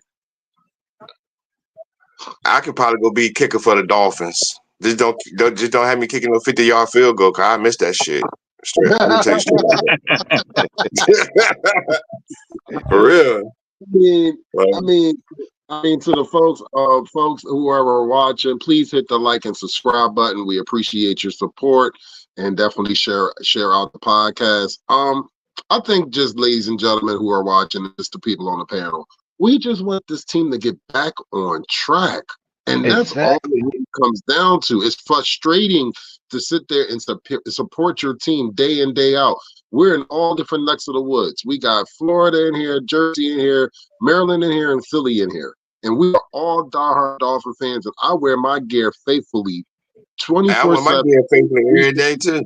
I could probably go be kicker for the Dolphins. Just don't have me kicking a 50-yard field goal, cause I missed that shit. Straight, I'm gonna tell you straight like that. For real.
mean,
Like,
I mean, to the folks who are watching, please hit the like and subscribe button. We appreciate your support, and definitely share out the podcast. I think, just ladies and gentlemen who are watching, just the people on the panel, we just want this team to get back on track, and that's all it
Exactly.
really comes down to. It's frustrating to sit there and support your team day in, day out. We're in all different necks of the woods. We got Florida in here, Jersey in here, Maryland in here, and Philly in here. And we are all diehard Dolphin fans, and I wear my gear faithfully
I wear my
24/7.
gear faithfully every day too.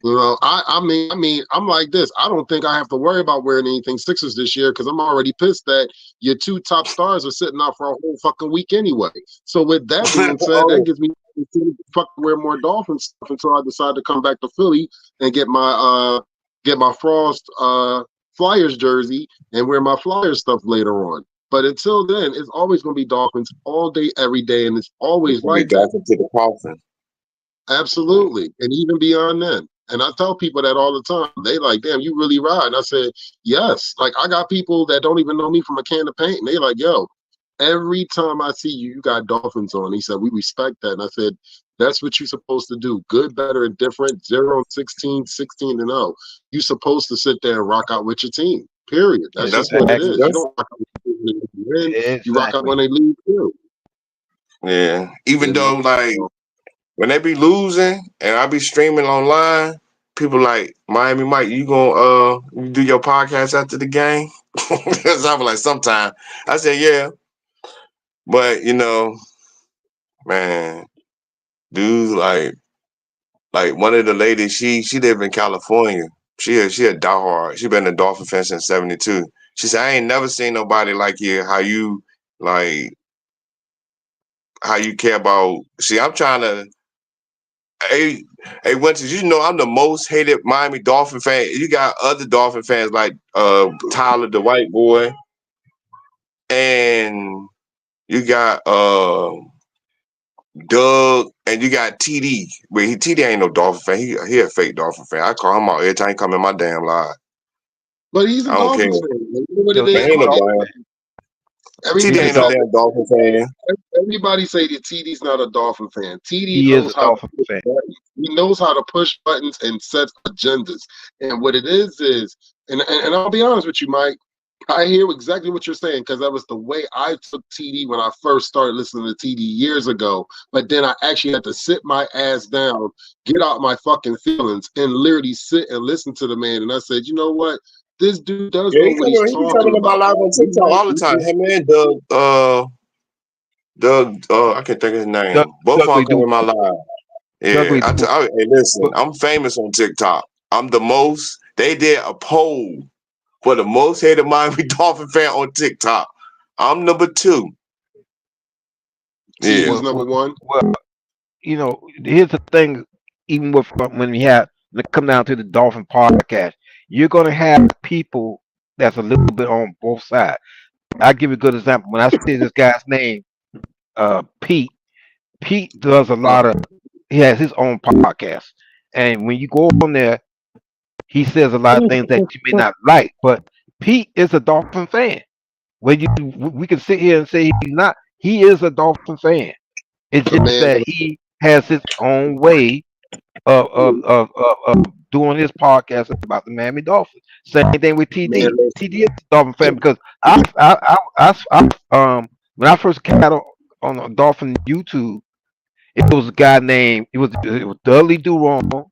You know, I mean, I'm like this. I don't think I have to worry about wearing anything Sixers this year because I'm already pissed that your two top stars are sitting out for a whole fucking week anyway. So with that being said, that
Oh,
gives me to fucking wear more Dolphin stuff until I decide to come back to Philly and get my Frost Flyers jersey and wear my Flyers stuff later on. But until then, it's always going to be Dolphins all day, every day, and it's always
we
like that.
got into the coffin.
Absolutely. And even beyond then. And I tell people that all the time. They like, damn, you really ride. And I said, yes. Like, I got people that don't even know me from a can of paint. And they like, yo, every time I see you, you got Dolphins on. He said, we respect that. And I said, that's what you're supposed to do. Good, better, and different. 0 and 16, 16 and 0. You're supposed to sit there and rock out with your team. Period. That's just what it is. You don't rock out with your team when you win. You rock out when they lose too.
Yeah. Even
You
though,
know?
like, when they be losing and I be streaming online, people like, Miami Mike, you gonna you do your podcast after the game? Because I was like, sometime. I said, yeah. But man, dude, like one of the ladies, she live in California. She a diehard. She been a Dolphin fan since '72. She said, I ain't never seen nobody like you. Like how you care about. See, I'm trying to. Hey, Winters, I'm the most hated Miami Dolphin fan. You got other Dolphin fans like Tyler, the white boy, and you got Doug, and you got TD. But TD ain't no Dolphin fan. He a fake Dolphin fan. I call him out every time he come in my damn live.
But he's a
I don't care.
Dolphins fan. You know what it
No,
is?
Man, ain't no damn. TD
he's a
ain't no
Everybody
damn Dolphin fan.
Everybody say that TD's not a Dolphin fan. TD
He is
knows
a
how to
Dolphin
push
fan.
buttons. He knows how to push buttons and set agendas. And what it is, and I'll be honest with you, Mike, I hear exactly what you're saying because that was the way I took TD when I first started listening to TD years ago. But then I actually had to sit my ass down, get out my fucking feelings, and literally sit and listen to the man. And I said, you know what? This dude does
Yeah,
know what he's
he be
talking
coming in my
about.
live on TikTok all the time. Hey man, Doug, I can't think of his name. Both of them
Douglas
come in
do.
my live. Yeah,
Douglas do.
hey, listen,
But
I'm famous on TikTok. I'm the most. They did a poll for the most hated Miami Dolphin fan on TikTok. I'm number 2.
TD
Yeah.
is number one.
well, here's the thing. Even with when we have come down to the Dolphin podcast, you're gonna have people that's a little bit on both sides. I'll give you a good example. When I see this guy's name, Pete. Pete does a lot of. He has his own podcast, and when you go on there, he says a lot of things that you may not like, but Pete is a Dolphin fan. We can sit here and say he's not. He is a Dolphin fan. It's
The
just
man,
that he has his own way of doing his podcast about the Miami Dolphins. Same thing with
man,
TD. TD is a Dolphin fan because when I first got on the Dolphin YouTube, it was a guy named it was Dudley Durong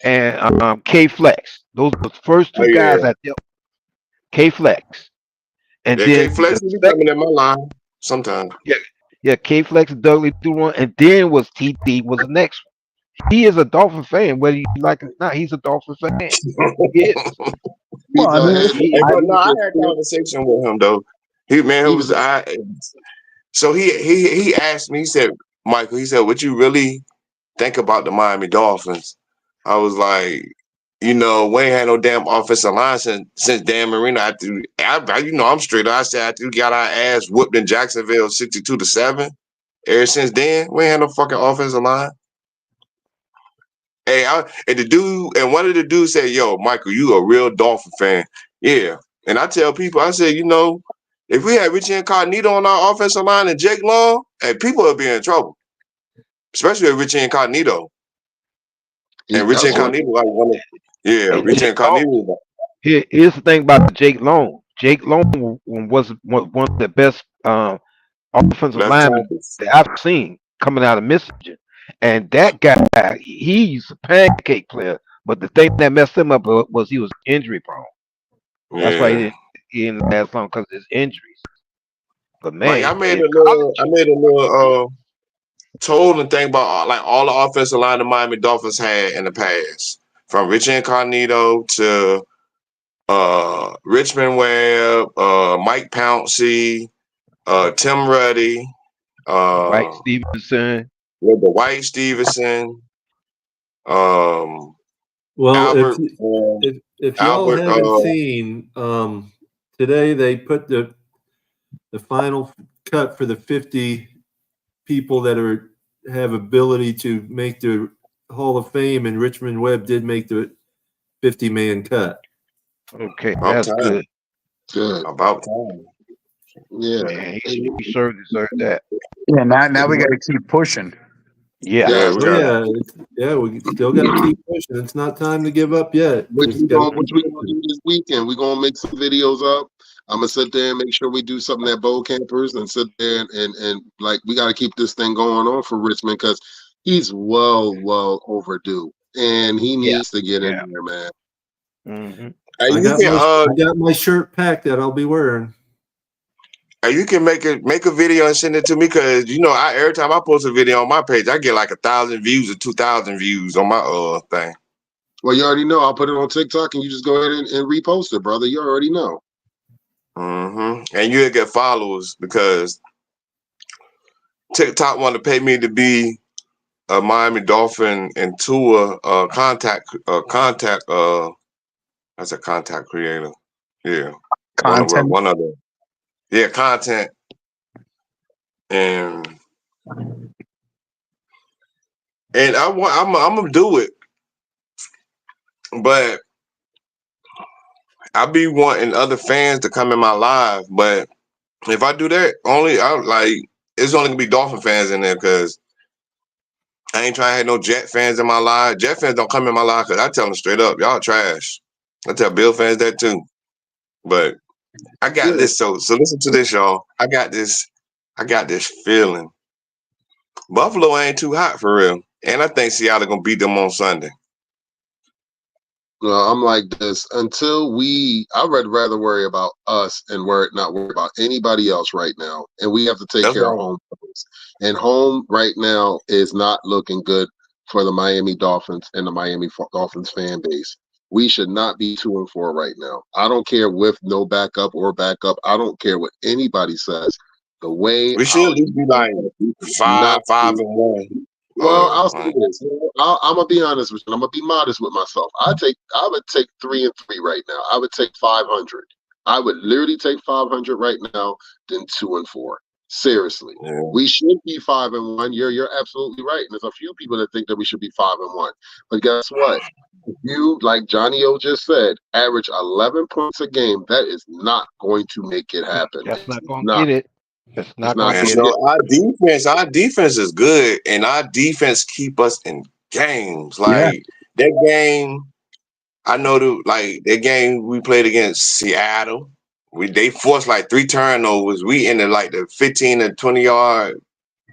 and K Flex. Those were the first
Oh
two
yeah,
guys I dealt. K Flex, and
yeah.
then
K
the
Flex will be
second,
coming in my line sometimes.
yeah, yeah, K Flex, Dudley Durong, and then was TD was the next one. He is a Dolphin fan, whether you like it or not. He's a Dolphin fan. He is.
Well,
he's
I
a
mean,
head.
He
Hey,
is.
but
He
no,
was
I
a
had a conversation with him though. He man, it
he was
was I. So he asked me. He said, Michael. He said, "What you really think about the Miami Dolphins?" I was like, we ain't had no damn offensive line since Dan Marino. I'm straight up. I said after we got our ass whooped in Jacksonville 62-7. Ever since then, we ain't had no fucking offensive line. Hey, and one of the dudes said, "Yo, Michael, you a real Dolphin fan." Yeah. And I tell people, I said, if we had Richie Incognito on our offensive line and Jake Long, hey, people would be in trouble. Especially with Richie Incognito. And Richie
that's what
Incognito, like
And
Richie
Jake Long.
Incognito.
Here's the thing about Jake Long. Jake Long was one of the best offensive
Left
linemen
tackles.
that I've seen coming out of Michigan. And that guy, he's a pancake player. But the thing that messed him up was he was injury prone. That's why
Yeah.
he didn't last long because of his injuries. But
Like
man, in college,
I made a little told and think about like all the offensive line the Miami Dolphins had in the past. From Richie Incognito to Richmond Webb, Mike Pouncey, Tim Ruddy,
Dwight
uh,
Stevenson,
with the White Stevenson, um,
Well,
Albert,
if y'all
Albert.
haven't seen, today they put the final cut for the 50 people that have ability to make the Hall of Fame, and Richmond Webb did make the 50-man cut.
okay,
About
that's
time.
good.
good.
About time.
Yeah.
Man, he sure deserved that.
yeah. Now we got to keep pushing.
Yeah.
Yeah,
Yes.
we
Oh
got.
yeah, we still got to keep pushing. It's not time to give up yet.
Which
Just
we
gotta
gonna
keep pushing.
do this weekend? We're gonna make some videos up. I'm gonna sit there and make sure we do something at Bowl Campers and sit there and like we gotta keep this thing going on for Richmond because he's well overdue. And he
Yeah.
needs to get in
Yeah.
there, man.
Mm-hmm.
Hey,
I
you
got
can
my shirt packed that I'll be wearing.
you can make a video and send it to me because every time I post a video on my page, I get like 1,000 views or 2,000 views on my thing.
Well, you already know. I'll put it on TikTok and you just go ahead and repost it, brother. You already know.
And you'll get followers because TikTok want to pay me to be a Miami Dolphin and tour contact that's a contact creator. Yeah.
Content.
One of them. Yeah, content. And I'm gonna do it, but I be wanting other fans to come in my live. But if I do that, it's only gonna be Dolphin fans in there because I ain't trying to have no Jet fans in my live. Jet fans don't come in my live because I tell them straight up, y'all trash. I tell Bill fans that too. But I got this. So listen to this, y'all. I got this feeling. Buffalo ain't too hot for real, and I think Seattle gonna beat them on Sunday.
I'm like this until I'd rather worry about us and not worry about anybody else right now. And we have to take
That's
care of
right.
home. And home right now is not looking good for the Miami Dolphins and the Miami Dolphins fan base. We should not be 2-4 right now. I don't care with no backup or backup. I don't care what anybody says. The way
We should at least be like
not
5-1.
well, I'll say this. I'm gonna be honest with you. I'm gonna be modest with myself. I would take 3-3 right now. I would take 500. I would literally take 500 right now than 2-4. Seriously,
Yeah.
we should be 5-1. You're absolutely right. And there's a few people that think that we should be 5-1. But guess what? if you, like Johnny O just said, average 11 points a game, that is not going to make it happen.
That's
It's
not gonna
not.
get it. It's
It's
not
not
gonna
Man,
going
get
to
it.
get.
so our defense is good, and our defense keep us in games.
Yeah.
Like that game, I know that game we played against Seattle. They forced like 3 turnovers. We ended like the 15 to 20-yard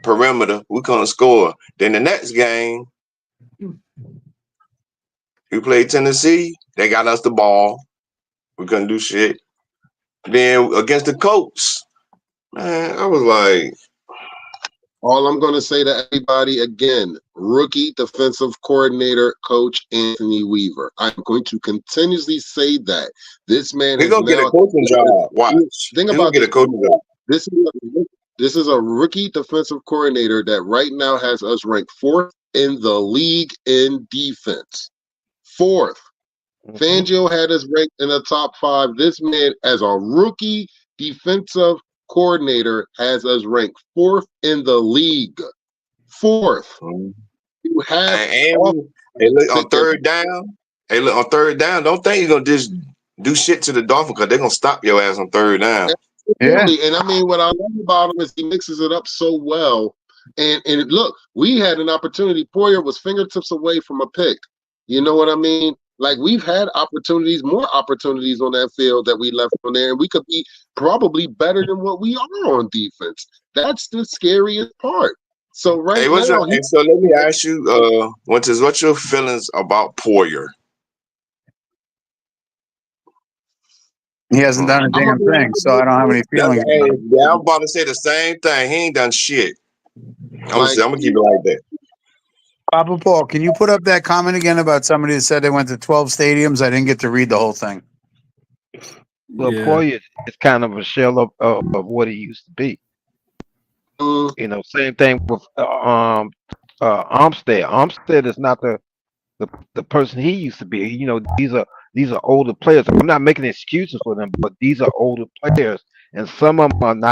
perimeter. We couldn't score. Then the next game, we played Tennessee. They got us the ball. We couldn't do shit. Then against the Colts, man, I was like,
All I'm going to say to everybody again, rookie defensive coordinator, Coach Anthony Weaver. I'm going to continuously say that. This man
he
has
gonna get a
now.
coaching job. Watch.
Think
He gonna
about
get
this.
a coaching job.
This is a rookie defensive coordinator that right now has us ranked 4th in the league in defense. 4th.
Mhm.
Fangio had us ranked in the top 5. This man, as a rookie defensive coordinator, has us ranked 4th in the league. 4th.
Mhm.
You have
And hey, look on third down. Hey, look on third down. Don't think you're gonna just do shit to the Dolphins because they're gonna stop your ass on third down.
Yeah.
Absolutely. And I mean, what I love about him is he mixes it up so well. And look, we had an opportunity. Poyer was fingertips away from a pick. You know what I mean? Like we've had opportunities, more opportunities on that field that we left on there, and we could be probably better than what we are on defense. That's the scariest part. So right
Hey,
now,
so let me ask you, what's your feelings about Poyer?
He hasn't done a damn thing, so I don't have any feelings about it.
Yeah, I'm about to say the same thing. He ain't done shit. I'm
like,
gonna keep it like that.
Papa Paul, can you put up that comment again about somebody that said they went to 12 stadiums? I didn't get to read the whole thing.
Well,
Yeah.
Poyer is kind of a shell of what he used to be.
mm,
You know, same thing with Armstead. Armstead is not the person he used to be. You know, these are older players. I'm not making excuses for them, but these are older players, and some of them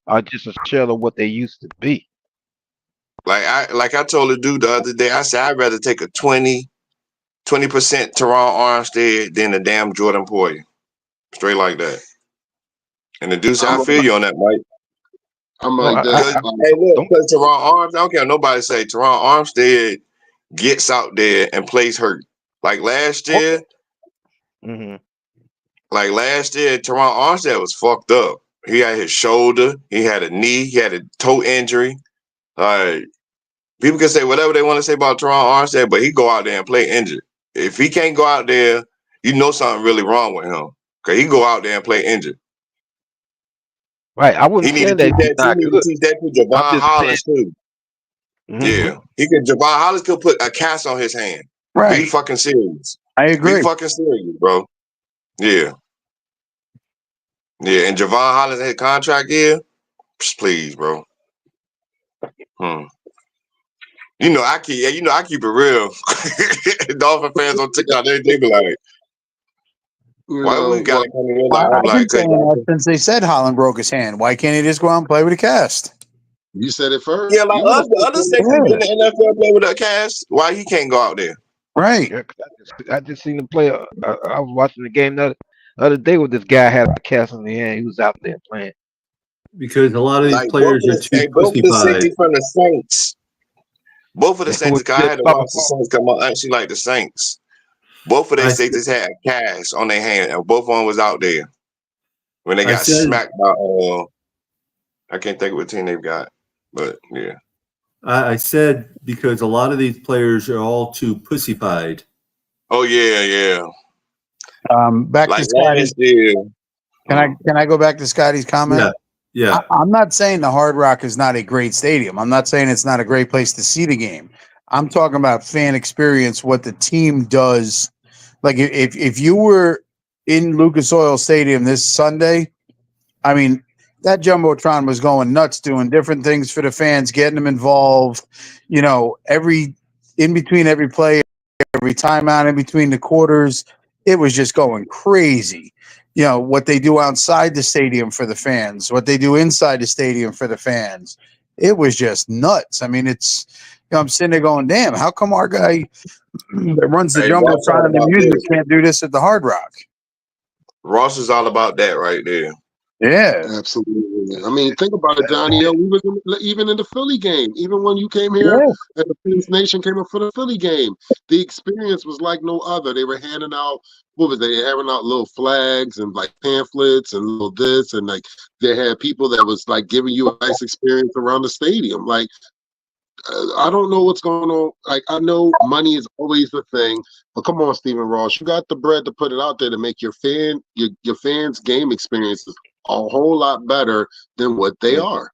are just a shell of what they used to be.
Like I told the dude the other day, I said I'd rather take a 20% Teron Armstead than a damn Jordan Poyer. Straight like that. And the dude said, I feel you on that, Mike.
I'm
No,
like this.
Hey, look, because Teron Armstead, I don't care what nobody say, Teron Armstead gets out there and plays hurt. Like last year,
Mhm.
Teron Armstead was fucked up. He had his shoulder, he had a knee, he had a toe injury. People can say whatever they want to say about Teron Armstead, but he go out there and play injured. If he can't go out there, you know something really wrong with him. Cause he go out there and play injured.
Right. I
He
wouldn't
need
say
to
that
teach
he's
that. He
not
need to
good.
teach that to
I'm
Javon
just saying.
Hollins too.
Mhm.
Yeah, Javon Hollins could put a cast on his hand. Be
Right.
fucking serious.
I
Be
agree.
fucking serious, bro. Yeah. Yeah, and Javon Hollins had contract year. Please, bro. You know I keep it real. Dolphin fans on TikTok, they be like,
You
why
know
we gotta come in
I've
like,
been
cause
saying that since they said Holland broke his hand. Why can't he just go out and play with a cast?
You said it first.
yeah, like
You would've
the other
said
safeties in the NFL play with a cast. Why he can't go out there?
Right.
Yeah, 'cause I just seen him play. I was watching the game the other day with this guy had a cast in the hand. He was out there playing.
Because a lot of these
Like
players are too
both of the
pussified.
safeties from the Saints. Both of the
That's
Saints,
what
'cause I had to
Papa
watch the Saints come out. I actually like the Saints. Both of their
I,
safeties had a cast on their hand, and both of them was out there when they
I
got
said
smacked by. I can't think of what team they've got, but yeah.
I said because a lot of these players are all too pussified.
Oh yeah.
Back
Like
to Scotty.
last year.
Can I go back to Scotty's comment?
Yeah.
I'm not saying the Hard Rock is not a great stadium. I'm not saying it's not a great place to see the game. I'm talking about fan experience, what the team does. Like if you were in Lucas Oil Stadium this Sunday, I mean, that Jumbotron was going nuts, doing different things for the fans, getting them involved. You know, in between every play, every timeout, in between the quarters, it was just going crazy. You know, what they do outside the stadium for the fans, what they do inside the stadium for the fans. It was just nuts. I mean, it's I'm sitting there going, damn, how come our guy that runs the
Hey, Ross all
jumbotron and the
about
music
this.
can't do this at the Hard Rock?
Ross is all about that right there.
Yeah.
Absolutely. I mean, think about it, Johnny. We was even in the Philly game. Even when you came here
Yeah.
and the Phoenix Nation came up for the Philly game, the experience was like no other. They were handing out, what was they handing out little flags and like pamphlets and little this, and like they had people that was like giving you a nice experience around the stadium. Like, I don't know what's going on. Like, I know money is always the thing, but come on, Stephen Ross, you got the bread to put it out there to make your fans' game experiences a whole lot better than what they are.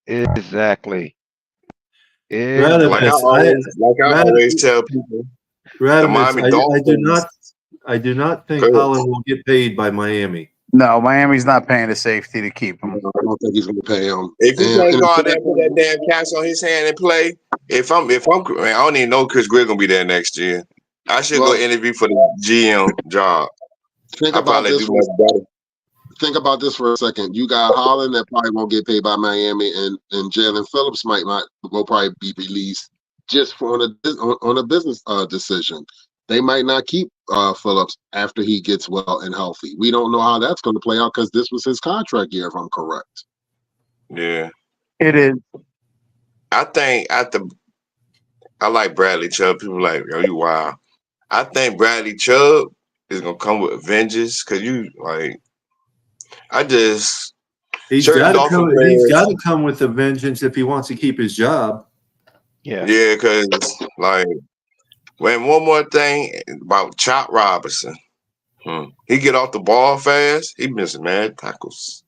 Exactly.
Like I always tell people, the
Radimus,
Miami
I
Dolphins.
do not think
Go ahead.
Holland will get paid by Miami.
No, Miami's not paying the safety to keep him.
I don't think he's going to pay him.
If he can't
And
go out there and put that damn cast on his hand and play, man, I don't even know Chris Greer gonna be there next year. I should go interview for the GM job.
think
I
about
probably
this.
do much better.
Think about this for a second. You got Holland that probably won't get paid by Miami, and Jalen Phillips will probably be released just for on a business decision. They might not keep Phillips after he gets well and healthy. We don't know how that's going to play out because this was his contract year, if I'm correct.
Yeah,
It is.
I think I like Bradley Chubb. People like, yo, you wild. I think Bradley Chubb is gonna come with a vengeance because
He's
certain
got to
Dolphin
come.
players.
He's got to come with a vengeance if he wants to keep his job.
Yeah.
Yeah, because when one more thing about Chop Robinson, he get off the ball fast. He miss mad tackles.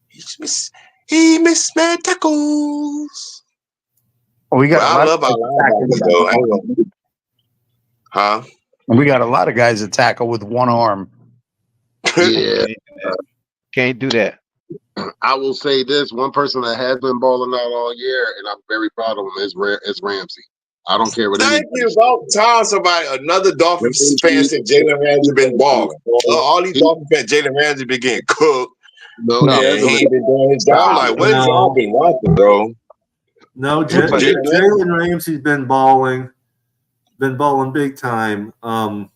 He miss mad tackles.
We got
I love our linebackers though. I ain't gonna- Huh?
We got a lot of guys that tackle with one arm.
Yeah,
Can't do that.
I will say this: one person that has been balling out all year, and I'm very proud of him, is Ramsey. I don't care what
Thank
anybody
you. About time another Dolphins fan said Jalen Ramsey been balling. All these Dolphins fans, Jalen Ramsey been getting cooked.
No, he
And
hasn't
he ain't been doing his job. I'm like, what
No.
y'all been watching, bro?
No,
Jalen
Jalen Ramsey's been balling big time. Jonnu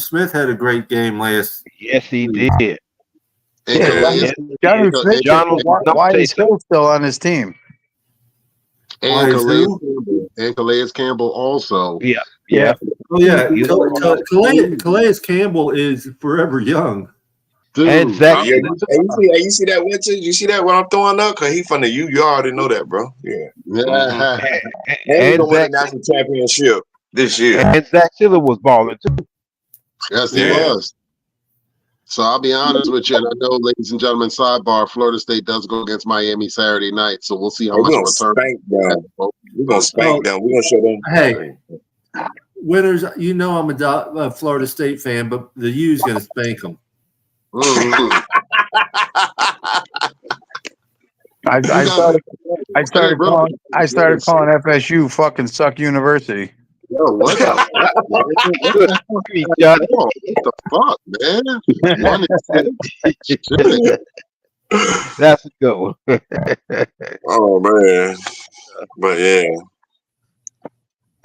Smith had a great game last.
Yes, he did.
And
Yeah,
Calais-
John Smith,
John was
why is Hill still on his team?
and
Why is
Calais
who?
Campbell, and Calais Campbell also.
Yeah.
Oh yeah,
He's-
Calais Campbell is forever young.
Dude,
And Zach,
Yeah, you see that winter? You see that when I'm throwing up? Because he from the U. You already know that, bro. Yeah.
yeah.
And he
and
gonna win
Zach,
the national championship this year.
and Zach Siller was balling too.
Yes, he
Yeah.
was. So I'll be honest with you, and I know, ladies and gentlemen, sidebar, Florida State does go against Miami Saturday night, so we'll see how
We're
much
gonna
return.
spank them. We're gonna spank them. We're gonna show them.
Hey, winners. You know I'm a Florida State fan, but the U's going to spank them.
Mhm.
I started calling FSU fucking suck university.
Yo, what the
Johnny.
fuck, man? 1 and 6.
That's a good one.
Oh man. But yeah.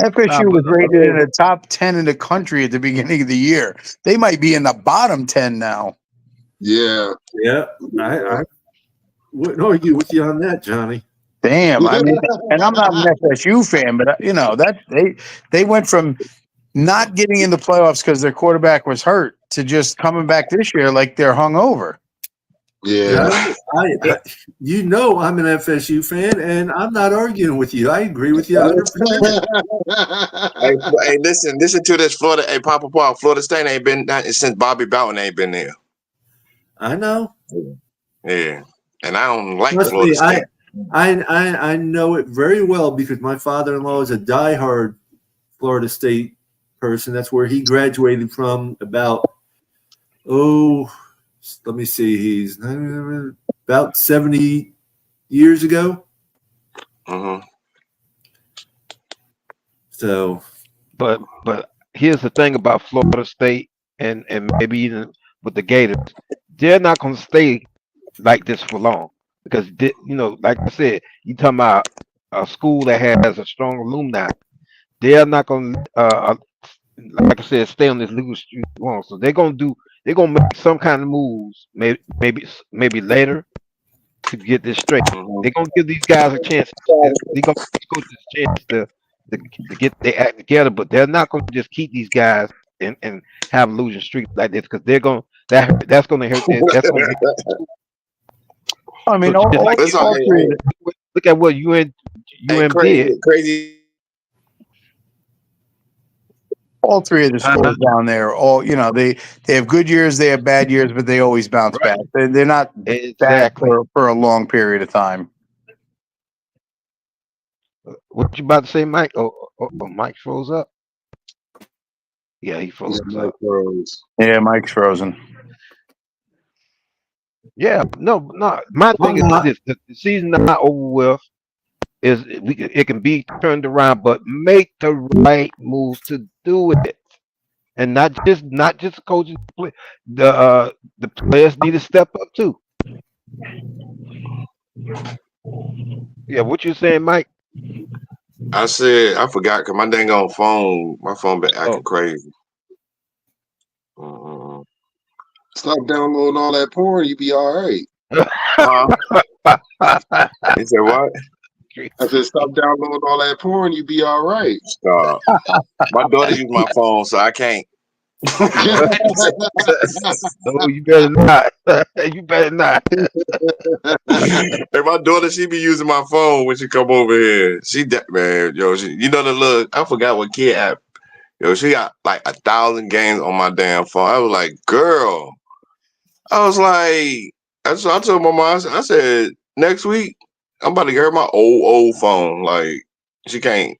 FSU was rated in the top 10 in the country at the beginning of the year. They might be in the bottom 10 now.
Yeah.
Yeah, I wouldn't argue with you on that, Johnny.
Damn, I mean, and I'm not an FSU fan, but you know that they went from not getting in the playoffs because their quarterback was hurt to just coming back this year like they're hungover.
Yeah.
You know I'm an FSU fan, and I'm not arguing with you. I agree with you 100%.
Hey, listen to this. Florida, hey, Papa Paul, Florida State ain't been since Bobby Bowden ain't been there.
I know.
Yeah, and I don't like
Trust
Florida
me,
State.
I know it very well because my father-in-law is a diehard Florida State person. That's where he graduated from about, let me see, he's about 70 years ago.
Mm-hmm.
So,
But here's the thing about Florida State and maybe even with the Gators, they're not going to stay like this for long because like I said, you talking about a school that has a strong alumni, they're not going to, like I said, stay on this legal street long. So they're gonna make some kind of moves, maybe later to get this straight.
Mhm.
They're gonna give these guys a chance. They're gonna give coaches a chance to get their act together, but they're not gonna just keep these guys and have losing streaks like this because they're gonna that's gonna hurt. That's gonna make.
I mean,
So just like
It's all,
all
hey,
three.
look at what
hey,
UM did.
crazy.
All three of the schools down there, they have good years, they have bad years, but they always bounce
Right.
back. They're not bad
Exactly.
for a long period of time.
What you about to say, Mike? Mike froze up. Yeah, he
Yeah,
froze
Mike
up.
Rose.
Yeah, Mike's frozen.
Yeah, no. My thing is this: the season not over with. It can be turned around, but make the right moves to do it, and not just coaches. The players need to step up too. Yeah, what you saying, Mike?
I said I forgot because my dang on phone, my phone been acting
Oh,
crazy. Uh,
Stop downloading all that porn, you be all right.
He said what?
I said, stop downloading all that porn, you be all right.
Stop. My daughter used my phone, so I can't.
no, you better not. You better not.
Hey, my daughter, she be using my phone when she come over here. Man, yo, you know the little, I forgot what kid app. Yo, she got like 1,000 games on my damn phone. I was like, girl. I was like, I told my mom, I said, next week, I'm about to get her my old phone. Like, she can't.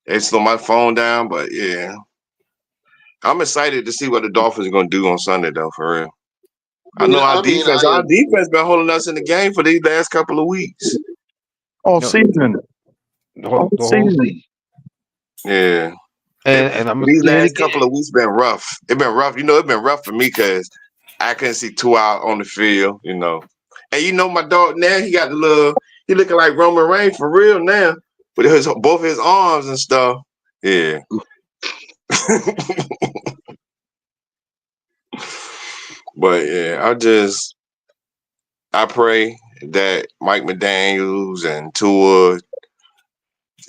They slow my phone down, but yeah. I'm excited to see what the Dolphins are going to do on Sunday, though, for real. I know our defense been holding us in the game for these last couple of weeks.
All
No,
season.
the whole season.
Yeah.
And I'm gonna
These
say it
last
again.
couple of weeks been rough. It's been rough. You know, it's been rough for me because I couldn't see 2 out on the field, you know. And you know, my dog now, he looking like Roman Reigns for real now. With both his arms and stuff. Yeah. But yeah, I pray that Mike McDaniels and Tua,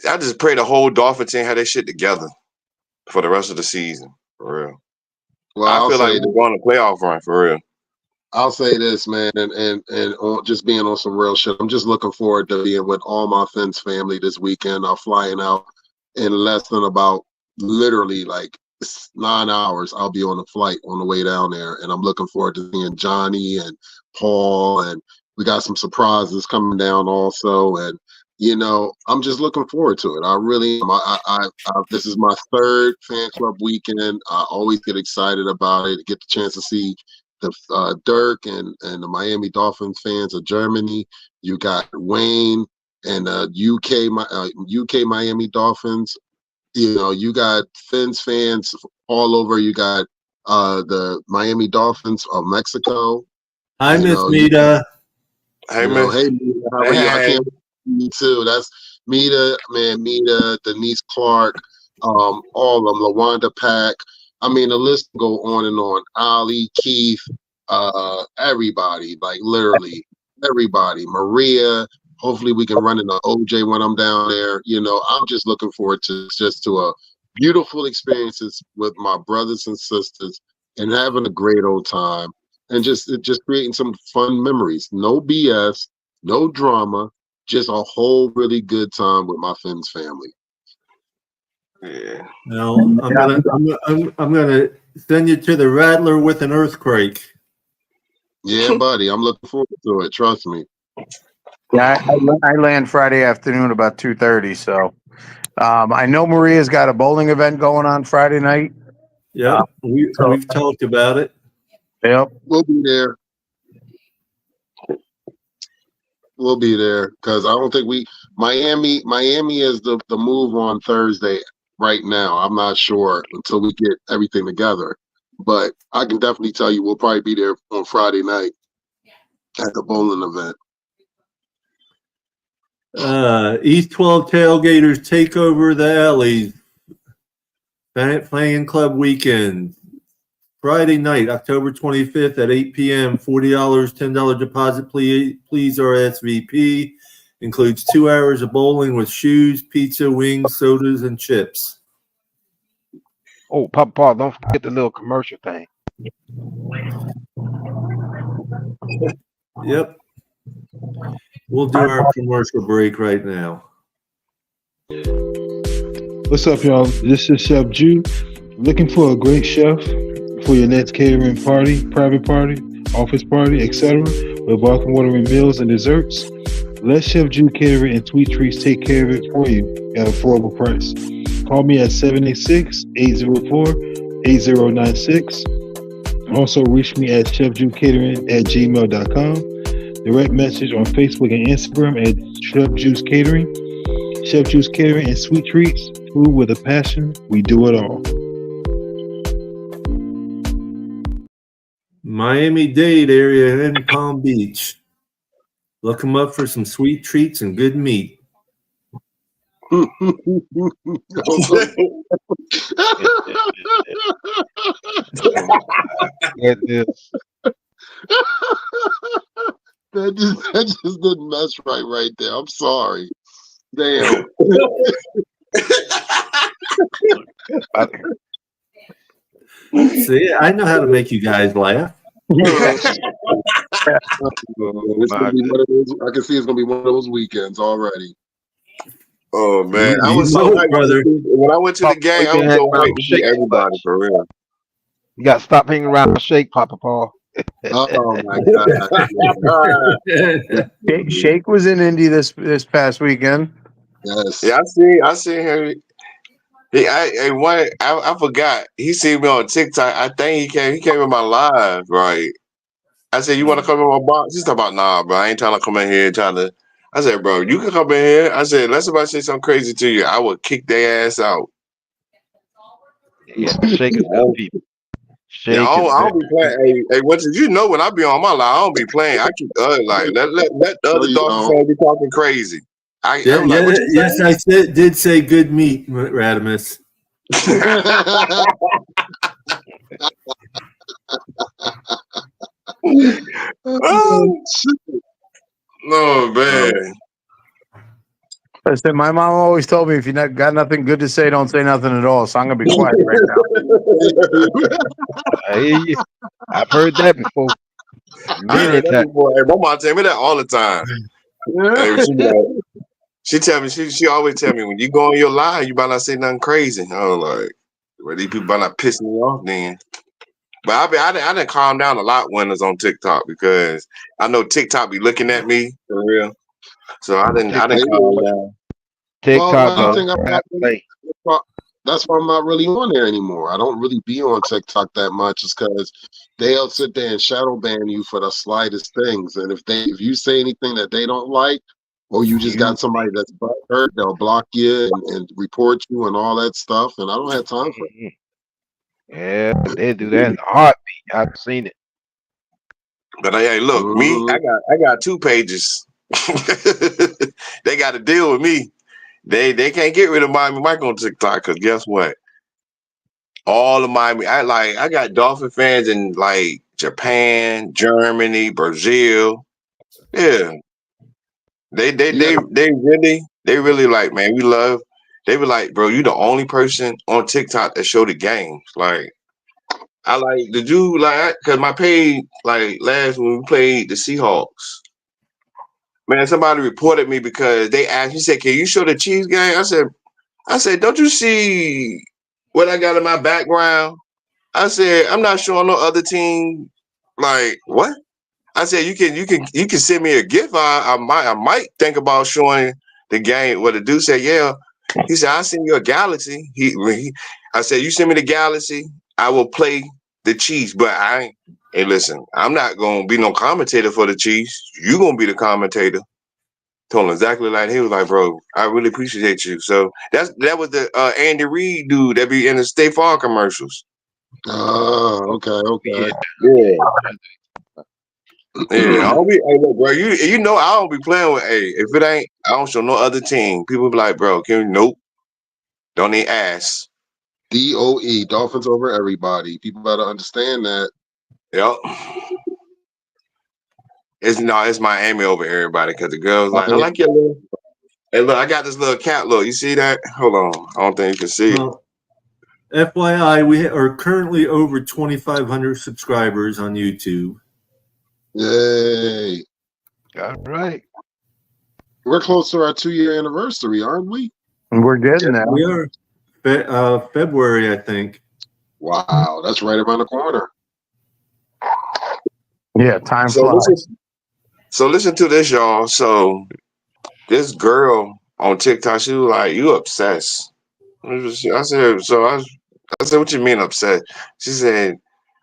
I just pray the whole Dolphin team have their shit together for the rest of the season, for real.
Well,
I feel like we're going to playoff run, for real.
I'll say this, man, and just being on some real shit. I'm just looking forward to being with all my Fins family this weekend. I'm flying out in less than about literally like 9 hours. I'll be on a flight on the way down there, and I'm looking forward to seeing Johnny and Paul, and we got some surprises coming down also, and I'm just looking forward to it. I really am. This is my third fan club weekend. I always get excited about it. Get the chance to see the Dirk and the Miami Dolphins fans of Germany. You got Wayne and UK Miami Dolphins. You got Fins fans all over. You got the Miami Dolphins of Mexico.
Hi, Miss Mita.
Hey, man.
Hey, Mita, how are you? I can't me too. That's Mita, man, Denise Clark, all of them, LaWanda Pack. I mean, the list go on and on. Ali, Keith, everybody, like literally everybody. Maria. Hopefully, we can run into OJ when I'm down there. I'm just looking forward to a beautiful experiences with my brothers and sisters and having a great old time and just creating some fun memories. No BS, no drama, just a whole really good time with my Fins family.
Yeah.
No, I'm gonna send you to the Rattler with an earthquake.
Yeah, buddy, I'm looking forward to it. Trust me.
Yeah, I land Friday afternoon about 2:30. So I know Maria's got a bowling event going on Friday night.
Yeah, we've talked about it.
Yep,
we'll be there. We'll be there because I don't think Miami is the move on Thursday right now. I'm not sure until we get everything together, but I can definitely tell you we'll probably be there on Friday night at the bowling event.
East 12 tailgaters take over the alleys. Playing Club Weekend. Friday night, October 25th at 8 p.m. $40, $10 deposit. Please RSVP. Includes 2 hours of bowling with shoes, pizza, wings, sodas, and chips.
Oh, Papa Paul, don't forget the little commercial thing.
Yep. We'll do our commercial break right now.
What's up, y'all? This is Chef Jew. Looking for a great chef for your next catering party, private party, office party, etc. with barking watering meals and desserts? Let Chef Jew Catering and Sweet Treats take care of it for you at an affordable price. Call me at 786-804-8096. Also reach me at chefjewcatering@gmail.com. Direct message on Facebook and Instagram at Chef Juice Catering. Chef Juice Catering and Sweet Treats. Food with a passion. We do it all.
Miami-Dade area and Palm Beach. Look them up for some sweet treats and good meat.
That just didn't mess right there. I'm sorry. Damn.
See, I know how to make you guys laugh.
It's gonna be one of those, I can see it's gonna be one of those weekends already.
Oh man, I
You
was so
know,
hyped
brother.
when I went to the game. I was so hyped to see everybody for real.
You got to stop hanging around the shake, Papa Paul.
Oh my god.
Shake was in Indy this past weekend.
Yes.
Yeah, I see him. I forgot. He seen me on TikTok. I think he came in my live, right? I said, "You want to come in my box?" He's talking about, "Nah, bro. I ain't trying to come in here trying to." I said, "Bro, you can come in here." I said, "Let somebody say something crazy to you. I would kick their ass out."
Yeah, shake is good people.
Yeah,
Shake
I
is
don't
good.
be playing. Hey, what you know when I be on my live, I don't be playing. I keep like let the
No,
other
you
Dolphin
don't.
fans be talking crazy. I'm like, what you
Yes, I did say good meat, Radimus.
Oh, no, man.
I said, my mom always told me if you got nothing good to say, don't say nothing at all. So I'm gonna be quiet right now.
I hear you. I've heard that before.
I
Many
heard that
times.
before. Hey, my mom tell me that all the time. Hey, she tell me, she always tell me, when you go on your live, you better not say nothing crazy. I was like, well, these people better not piss me off then. But I didn't calm down a lot when I was on TikTok because I know TikTok be looking at me for real. So I didn't calm down.
TikTok
Well,
goes
I think that's why I'm not really on there anymore. I don't really be on TikTok that much, just because they'll sit there and shadow ban you for the slightest things. And if you say anything that they don't like, or you just got somebody that's hurt, they'll block you and report you and all that stuff. And I don't have time for it.
Yeah, they do that in a heartbeat. I've seen it.
But hey, look, me, I got 2 pages. They got to deal with me. They can't get rid of Miami Mike on TikTok because guess what? All of Miami, I got Dolphin fans in like Japan, Germany, Brazil. Yeah, they really like, man. We love. They were like, bro, you the only person on TikTok that show the games. Like, I like the dude, like, cause my page, like last when we played the Seahawks. Man, somebody reported me because they asked. He said, "Can you show the Chiefs game?" I said, "Don't you see what I got in my background?" I said, "I'm not showing no other team." Like, what? I said, "You can send me a gift. I might think about showing the game." What the dude said, "Yeah." He said, "I'll send you a Galaxy." I said, "You send me the Galaxy, I will play the Chiefs." But hey, listen, I'm not gonna be no commentator for the Chiefs. You gonna be the commentator. Told him exactly like he was like, "Bro, I really appreciate you." So that was the Andy Reid dude that be in the State Farm commercials.
Oh, okay.
Yeah. Yeah, I don't be. Hey, look, bro. You know I don't be playing with. Hey, if it ain't, I don't show no other team. People be like, bro, can you? Nope. Don't need ass.
DOE, Dolphins over everybody. People gotta understand that.
Yep. It's Miami over everybody because the girls like, I
Miami.
like your little. Hey, look, I got this little cat. Look, you see that? Hold on. I don't think you can see it.
Well, FYI, we are currently over 2,500 subscribers on YouTube.
Yay.
All right.
We're close to our 2-year anniversary, aren't we?
We're getting there.
We are February, I think.
Wow, that's right around the corner.
Yeah, time
So
flies.
listen to this, y'all. So this girl on TikTok, she was like, "You obsessed?" I said, I said, "What you mean obsessed?" She said,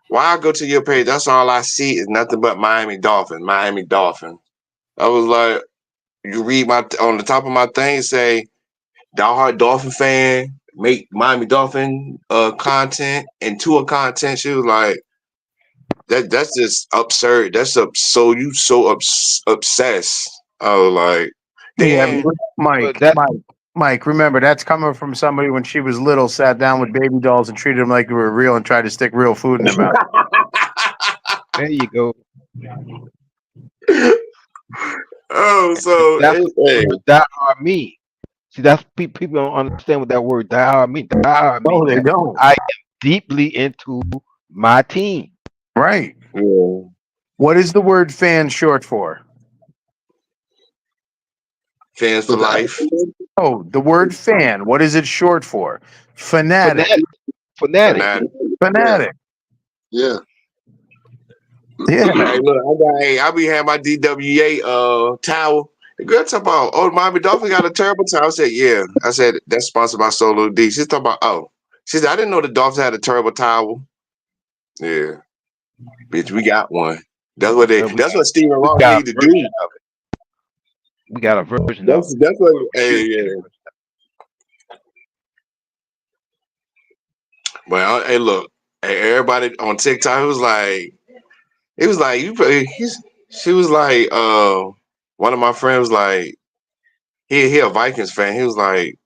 "Why I go to your page? That's all I see is nothing but Miami Dolphins, Miami Dolphins." I was like, "You read on the top of my thing, say diehard Dolphin fan, make Miami Dolphin content and tour content." She was like, "That's just absurd. That's so you so obsessed." I was like,
Yeah,
"Damn."
Mike, remember that's coming from somebody when she was little, sat down with baby dolls and treated them like they were real and tried to stick real food in their mouth.
There you go.
Oh, so
That's
hey.
what die hard mean. See, that's people don't understand what that word die hard mean. Die hard
No,
mean
they
that
don't.
I am deeply into my team.
Right.
Yeah.
What is the word fan short for?
Fans for life.
Oh, the word fan. What is it short for? Fanatic.
Fanatic.
Fanatic.
Yeah.
Yeah.
Hey, look, I be having my DWA towel. The girl talk about, oh, Miami Dolphins got a terrible towel. I said, yeah. I said, that's sponsored by Solo D. She's talking about, oh. She said, I didn't know the Dolphins had a terrible towel. Yeah. Bitch, we got one. That's what Steven Ross need to do.
We got a version of it.
That's what, hey, yeah. Well, hey, look, hey, everybody on TikTok, it was like, she was like, one of my friends was like, he a Vikings fan. He was like,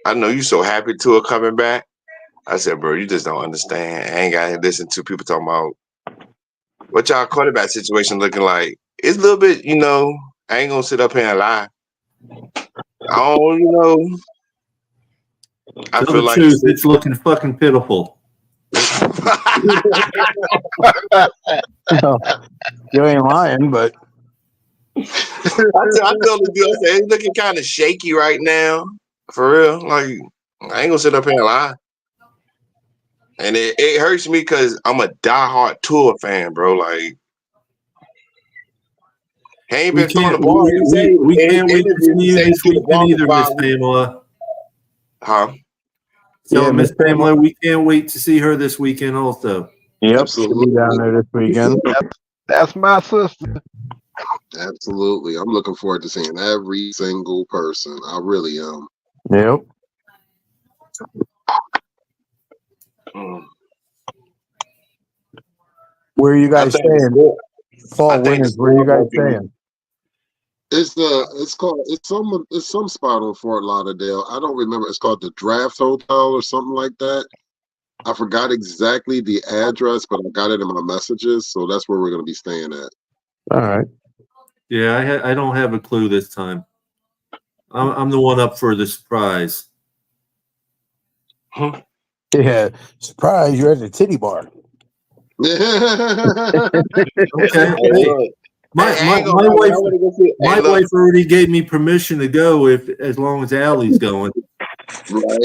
I know you so happy to her coming back. I said, bro, you just don't understand. I ain't got to listen to people talking about what y'all quarterback situation looking like. It's a little bit, I ain't gonna sit up here and lie. I don't, I
Tell
feel
the
like
truth, it's looking fucking pitiful.
You ain't lying, but
I told the dude, I said, it's looking kind of shaky right now. For real. Like, I ain't gonna sit up here and lie. And it hurts me because I'm a diehard Tour fan, bro. Like, he ain't been throwing the ball.
We can't wait to see you this weekend either, Miss Pamela.
Huh?
So, Miss Pamela, we can't wait to see her this weekend also.
Yep,
Absolutely.
she'll be down there this weekend.
That's my sister.
Absolutely. I'm looking forward to seeing every single person. I really am.
Yep. Where are you guys staying? Fall winners. Where are you guys staying?
It's some spot on Fort Lauderdale. I don't remember. It's called the Draft Hotel or something like that. I forgot exactly the address, but I got it in my messages, so that's where we're going to be staying at.
All right.
Yeah, I don't have a clue this time. I'm the one up for the surprise.
Huh? Yeah, surprise! You're at the titty bar.
Okay. Hey, my wife already gave me permission to go as long as Allie's going.
Right.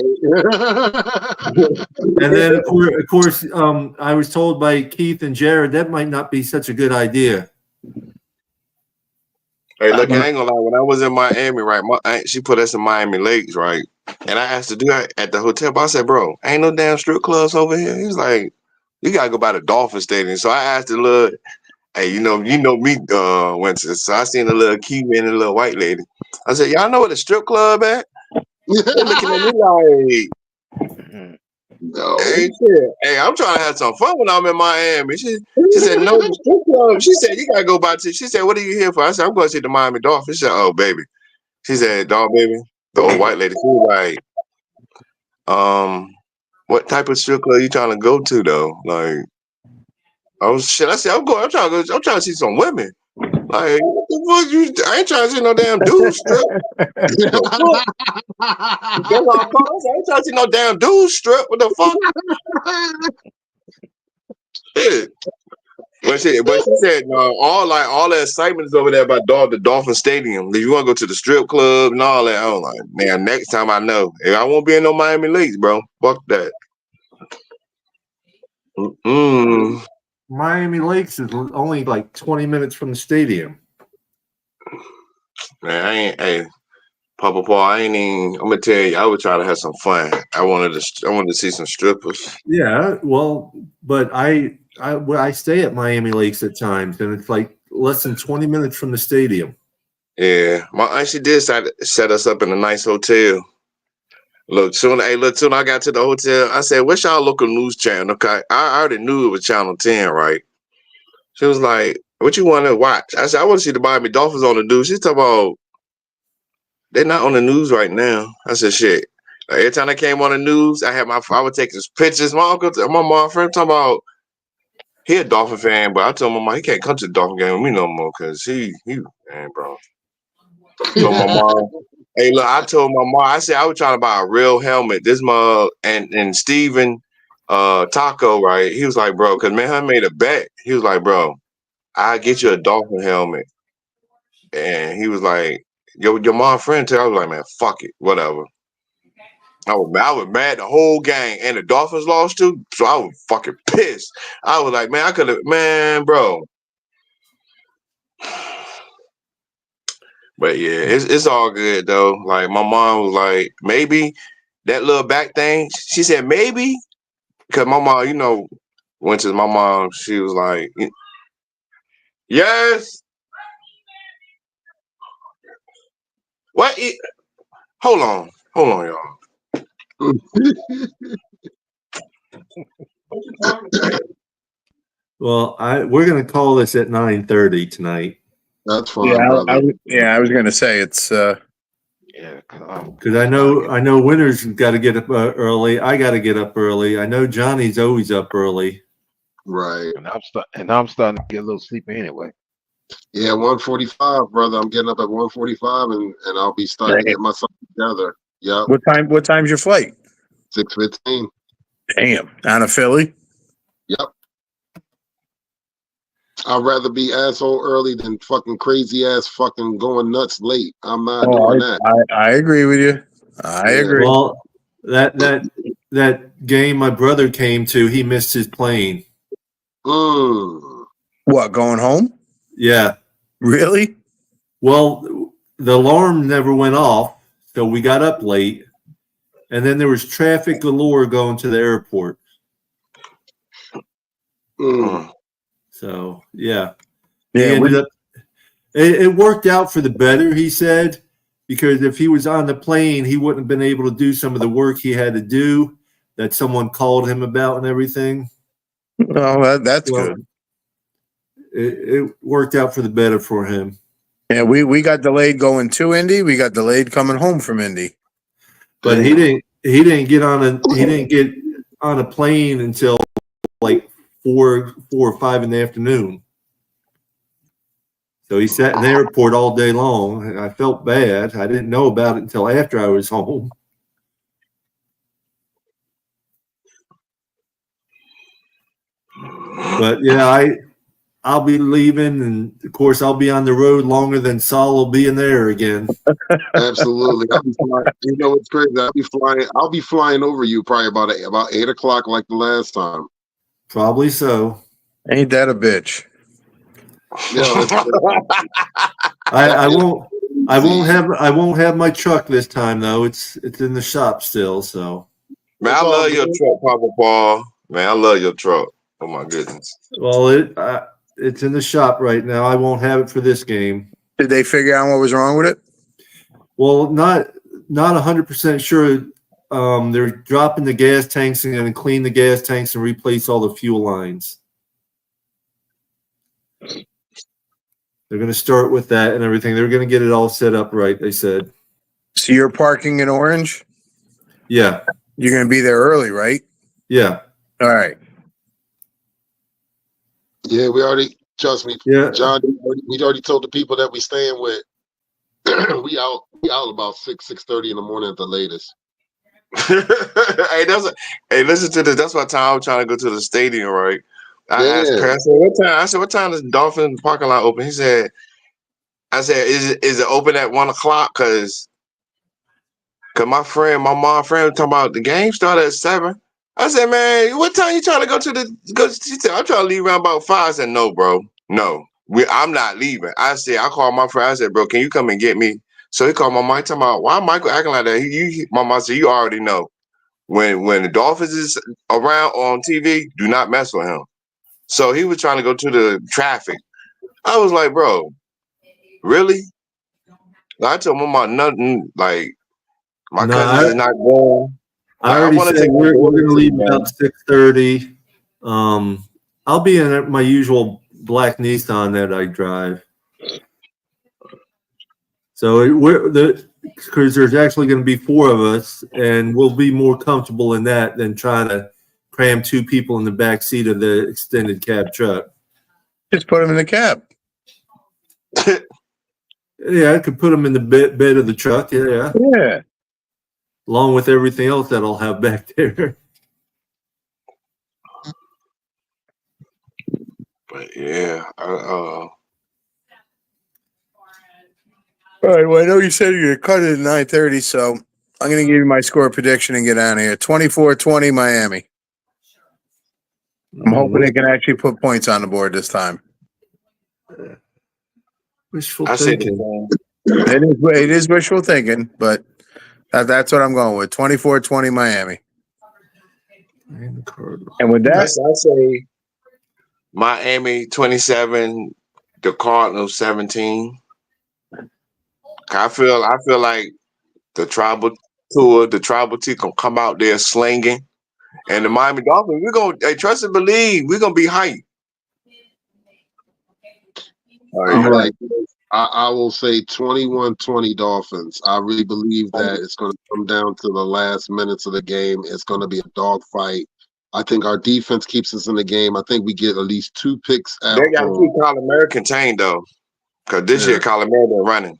And then of course, I was told by Keith and Jared that might not be such a good idea.
Hey, look, I ain't gonna lie. When I was in Miami, right, she put us in Miami Lakes, right, and I asked to do that at the hotel. But I said, bro, ain't no damn strip clubs over here. He was like, you gotta go by the Dolphin Stadium. So I asked the little, hey, you know me, Winston. So I seen the little Cuban and the little white lady. I said, y'all know where the strip club at? They're looking at me like,
No.
Hey, shit. Hey, I'm trying to have some fun when I'm in Miami. She said, no, the strip club. She said, you gotta go by to. She said, what are you here for? I said, I'm going to see the Miami Dolphins. She said, oh, baby. She said, dog, baby. The old white lady. She was like, what type of strip club you trying to go to though? Like, oh shit. I said, I'm trying to go. I'm trying to see some women. Like, what the fuck I ain't trying to see no damn dude strip. That's what I call it. I ain't trying to see no damn dude strip. What the fuck? Shit. But she said all the excitement is over there by the Dolphin Stadium. If you want to go to the strip club and all that, I was like, man, next time I know. If I won't be in no Miami Lakes, bro. Fuck that.
Miami Lakes is only like 20 minutes from the stadium.
Man, Papa Paul, I'm gonna tell you, I would try to have some fun. I wanted to see some strippers.
Yeah, well, but I stay at Miami Lakes at times, and it's like less than 20 minutes from the stadium.
Yeah, my aunt, she did set us up in a nice hotel. Look, soon I got to the hotel, I said, what's y'all local news channel? Okay, I already knew it was Channel 10, right? She was like, what you want to watch? I said, I want to see the Miami Dolphins on the news. She's talking about, they're not on the news right now. I said, shit. Every time I came on the news, I would take his pictures. My mom friend talking about, he a Dolphin fan, but I told my mom, he can't come to the Dolphin game with me no more because man, bro. So my mom, hey, look, I told my mom, I said I was trying to buy a real helmet. This mug and Steven Taco, right? He was like, bro, because man, I made a bet. He was like, bro, I'll get you a Dolphin helmet. And he was like, your mom friend tell. I was like, man, fuck it, whatever. I was mad the whole game, and the Dolphins lost too, so I was fucking pissed. I was like, man, I could have, man, bro. But yeah, it's all good though. Like my mom was like, maybe that little back thing. She said maybe because my mom, went to my mom. She was like, yes. What? Hold on, y'all.
Well, we're gonna call this at 9:30 tonight.
That's fine, brother.
I was going to say it's.
Because I know Winter's got to get up early. I got to get up early. I know Johnny's always up early.
Right.
And I'm starting to get a little sleepy anyway.
Yeah, 1:45, brother. I'm getting up at 1:45, and I'll be starting to get myself together. Yep.
What time's your flight?
6:15.
Damn, out of Philly.
Yep. I'd rather be asshole early than fucking crazy ass fucking going nuts late. I'm not doing that.
I agree with you. I agree.
Well, that game my brother came to, he missed his plane.
What, going home?
Yeah.
Really?
Well, the alarm never went off, so we got up late, and then there was traffic galore going to the airport. So yeah, it worked out for the better, he said, because if he was on the plane, he wouldn't have been able to do some of the work he had to do that someone called him about and everything.
Oh, that's good.
It worked out for the better for him.
Yeah, we got delayed going to Indy. We got delayed coming home from Indy.
But he didn't get on a plane until like 4 or 5 in the afternoon. So he sat in the airport all day long, and I felt bad. I didn't know about it until after I was home. But yeah, I'll be leaving, and of course I'll be on the road longer than Saul will be in there again.
Absolutely. I'll be flying. You know what's crazy? I'll be flying over you probably about 8 o'clock like the last time.
Probably so.
Ain't that a bitch?
Yeah,
I won't have my truck this time though. It's in the shop still. So
man, I love your truck, Papa Paul. Man, I love your truck. Oh my goodness.
Well, it's in the shop right now. I won't have it for this game.
Did they figure out what was wrong with it?
Well, not 100% sure they're dropping the gas tanks and going to clean the gas tanks and replace all the fuel lines. They're going to start with that and everything. They're going to get it all set up right, they said.
So you're parking in Orange?
Yeah.
You're going to be there early, right?
Yeah.
All right.
Yeah, we already, trust me,
Yeah.
John, we already told the people that we staying with. we out about 6:30 in the morning at the latest.
Hey, listen to this. That's why time I'm trying to go to the stadium, right? I asked Kurt, what time does the Dolphins parking lot open? He said, is it open at 1 o'clock? Cause my mom friend was talking about the game started at 7. I said, man, what time you trying to go to she said, I'm trying to leave around about 5. I said, no, bro. No. I'm not leaving. I called my friend. I said, bro, can you come and get me? So he called my mom, talking about, why Michael acting like that? My mom said, you already know. When the Dolphins is around on TV, do not mess with him. So he was trying to go to the traffic. I was like, bro, really? I told my mom nothing. Like, my cousins is not going.
I already said we're going to leave about 6:30. I'll be in my usual black Nissan that I drive. So because there's actually going to be 4 of us, and we'll be more comfortable in that than trying to cram 2 people in the back seat of the extended cab truck.
Just put them in the cab.
Yeah, I could put them in the bed of the truck. Yeah.
Yeah.
Along with everything else that I'll have back there.
But yeah,
All right. Well, I know you said you're going to cut it at 9:30, so I'm going to give you my score prediction and get out of here. 24-20 Miami. I'm hoping they can actually put points on the board this time.
Wishful
I said
thinking.
It is wishful thinking, but that's what I'm going with. 24-20 Miami. And with that,
I say Miami 27, the Cardinals 17. I feel like the tribal team can come out there slinging, and the Miami Dolphins, we're gonna trust and believe we're gonna be hyped.
All right. I will say 21-20 Dolphins. I really believe that it's going to come down to the last minutes of the game. It's going to be a dogfight. I think our defense keeps us in the game. I think we get at least 2 picks out.
They got to keep Kyler Murray contained though, because this year Kyler Murray been running.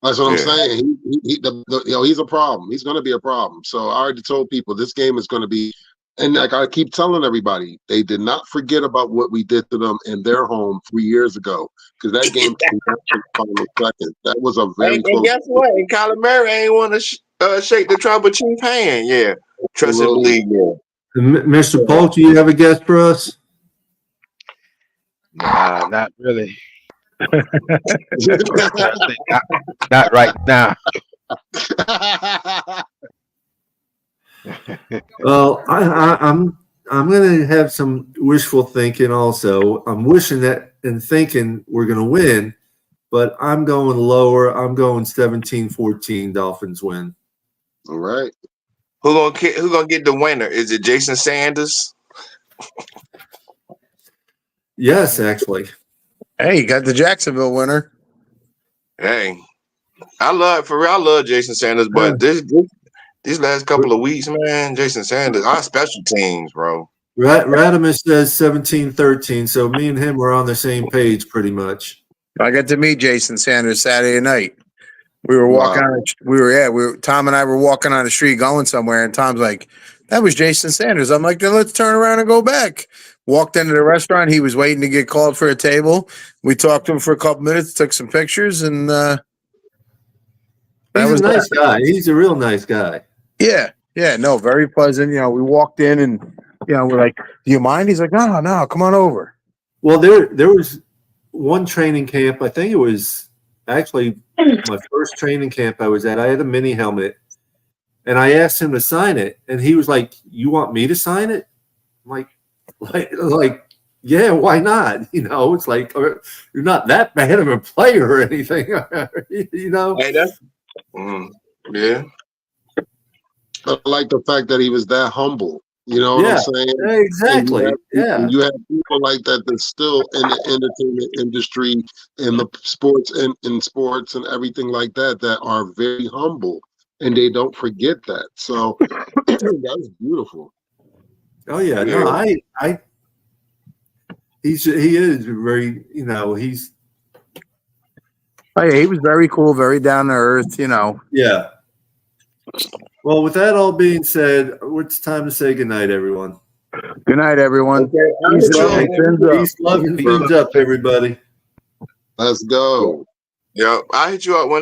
That's what I'm saying. He's a problem. He's going to be a problem. So I already told people this game is going to be. And like I keep telling everybody, they did not forget about what we did to them in their home 3 years ago, because that game came down to the final second. That was a very close.
And guess what? And Kyler Murray ain't want to shake the tribal chief hand. Yeah, trust and believe. Yeah.
Mr. Polk, do you have a guess for us?
Nah, not really. not right now.
Well, I'm going to have some wishful thinking also. I'm wishing that and thinking we're going to win, but I'm going lower. I'm going 17-14 Dolphins win.
All right.
Who gonna get the winner? Is it Jason Sanders?
Yes, actually.
Hey, you got the Jacksonville winner.
Hey, I love Jason Sanders, but these last couple of weeks, man, Jason Sanders, our special teams, bro.
Radimus says 17-13, so me and him were on the same page pretty much.
I got to meet Jason Sanders Saturday night. We were walking Tom and I were walking on the street going somewhere, and Tom's like, that was Jason Sanders. I'm like, then let's turn around and go back. Walked into the restaurant. He was waiting to get called for a table. We talked to him for a couple minutes, took some pictures, and
he's a nice guy. He's a real nice guy.
Yeah. Yeah. No, very pleasant. You know, we walked in and, you know, we're like, do you mind? He's like, no, come on over.
Well, there was one training camp. I think it was actually my first training camp I was at. I had a mini helmet, and I asked him to sign it, and he was like, you want me to sign it? I'm like, yeah, why not? You know, it's like, you're not that bad of a player or anything, you know?
Hey, that's, yeah.
I like the fact that he was that humble. You know what
Yeah,
I'm saying?
exactly. Yeah.
You have people like that that's still in the entertainment industry, in the sports and in sports and everything like that, that are very humble, and they don't forget that. So that's beautiful.
Oh yeah. No, he is very, he's
Oh, yeah, he was very cool, very down to earth.
yeah. Well, with that all being said, it's time to say goodnight, everyone.
Good night, everyone.
Okay,
Peace,
Joe,
love, and fins up.
Peace, love, and fins up, everybody.
let's go.
Yeah, I hit you up when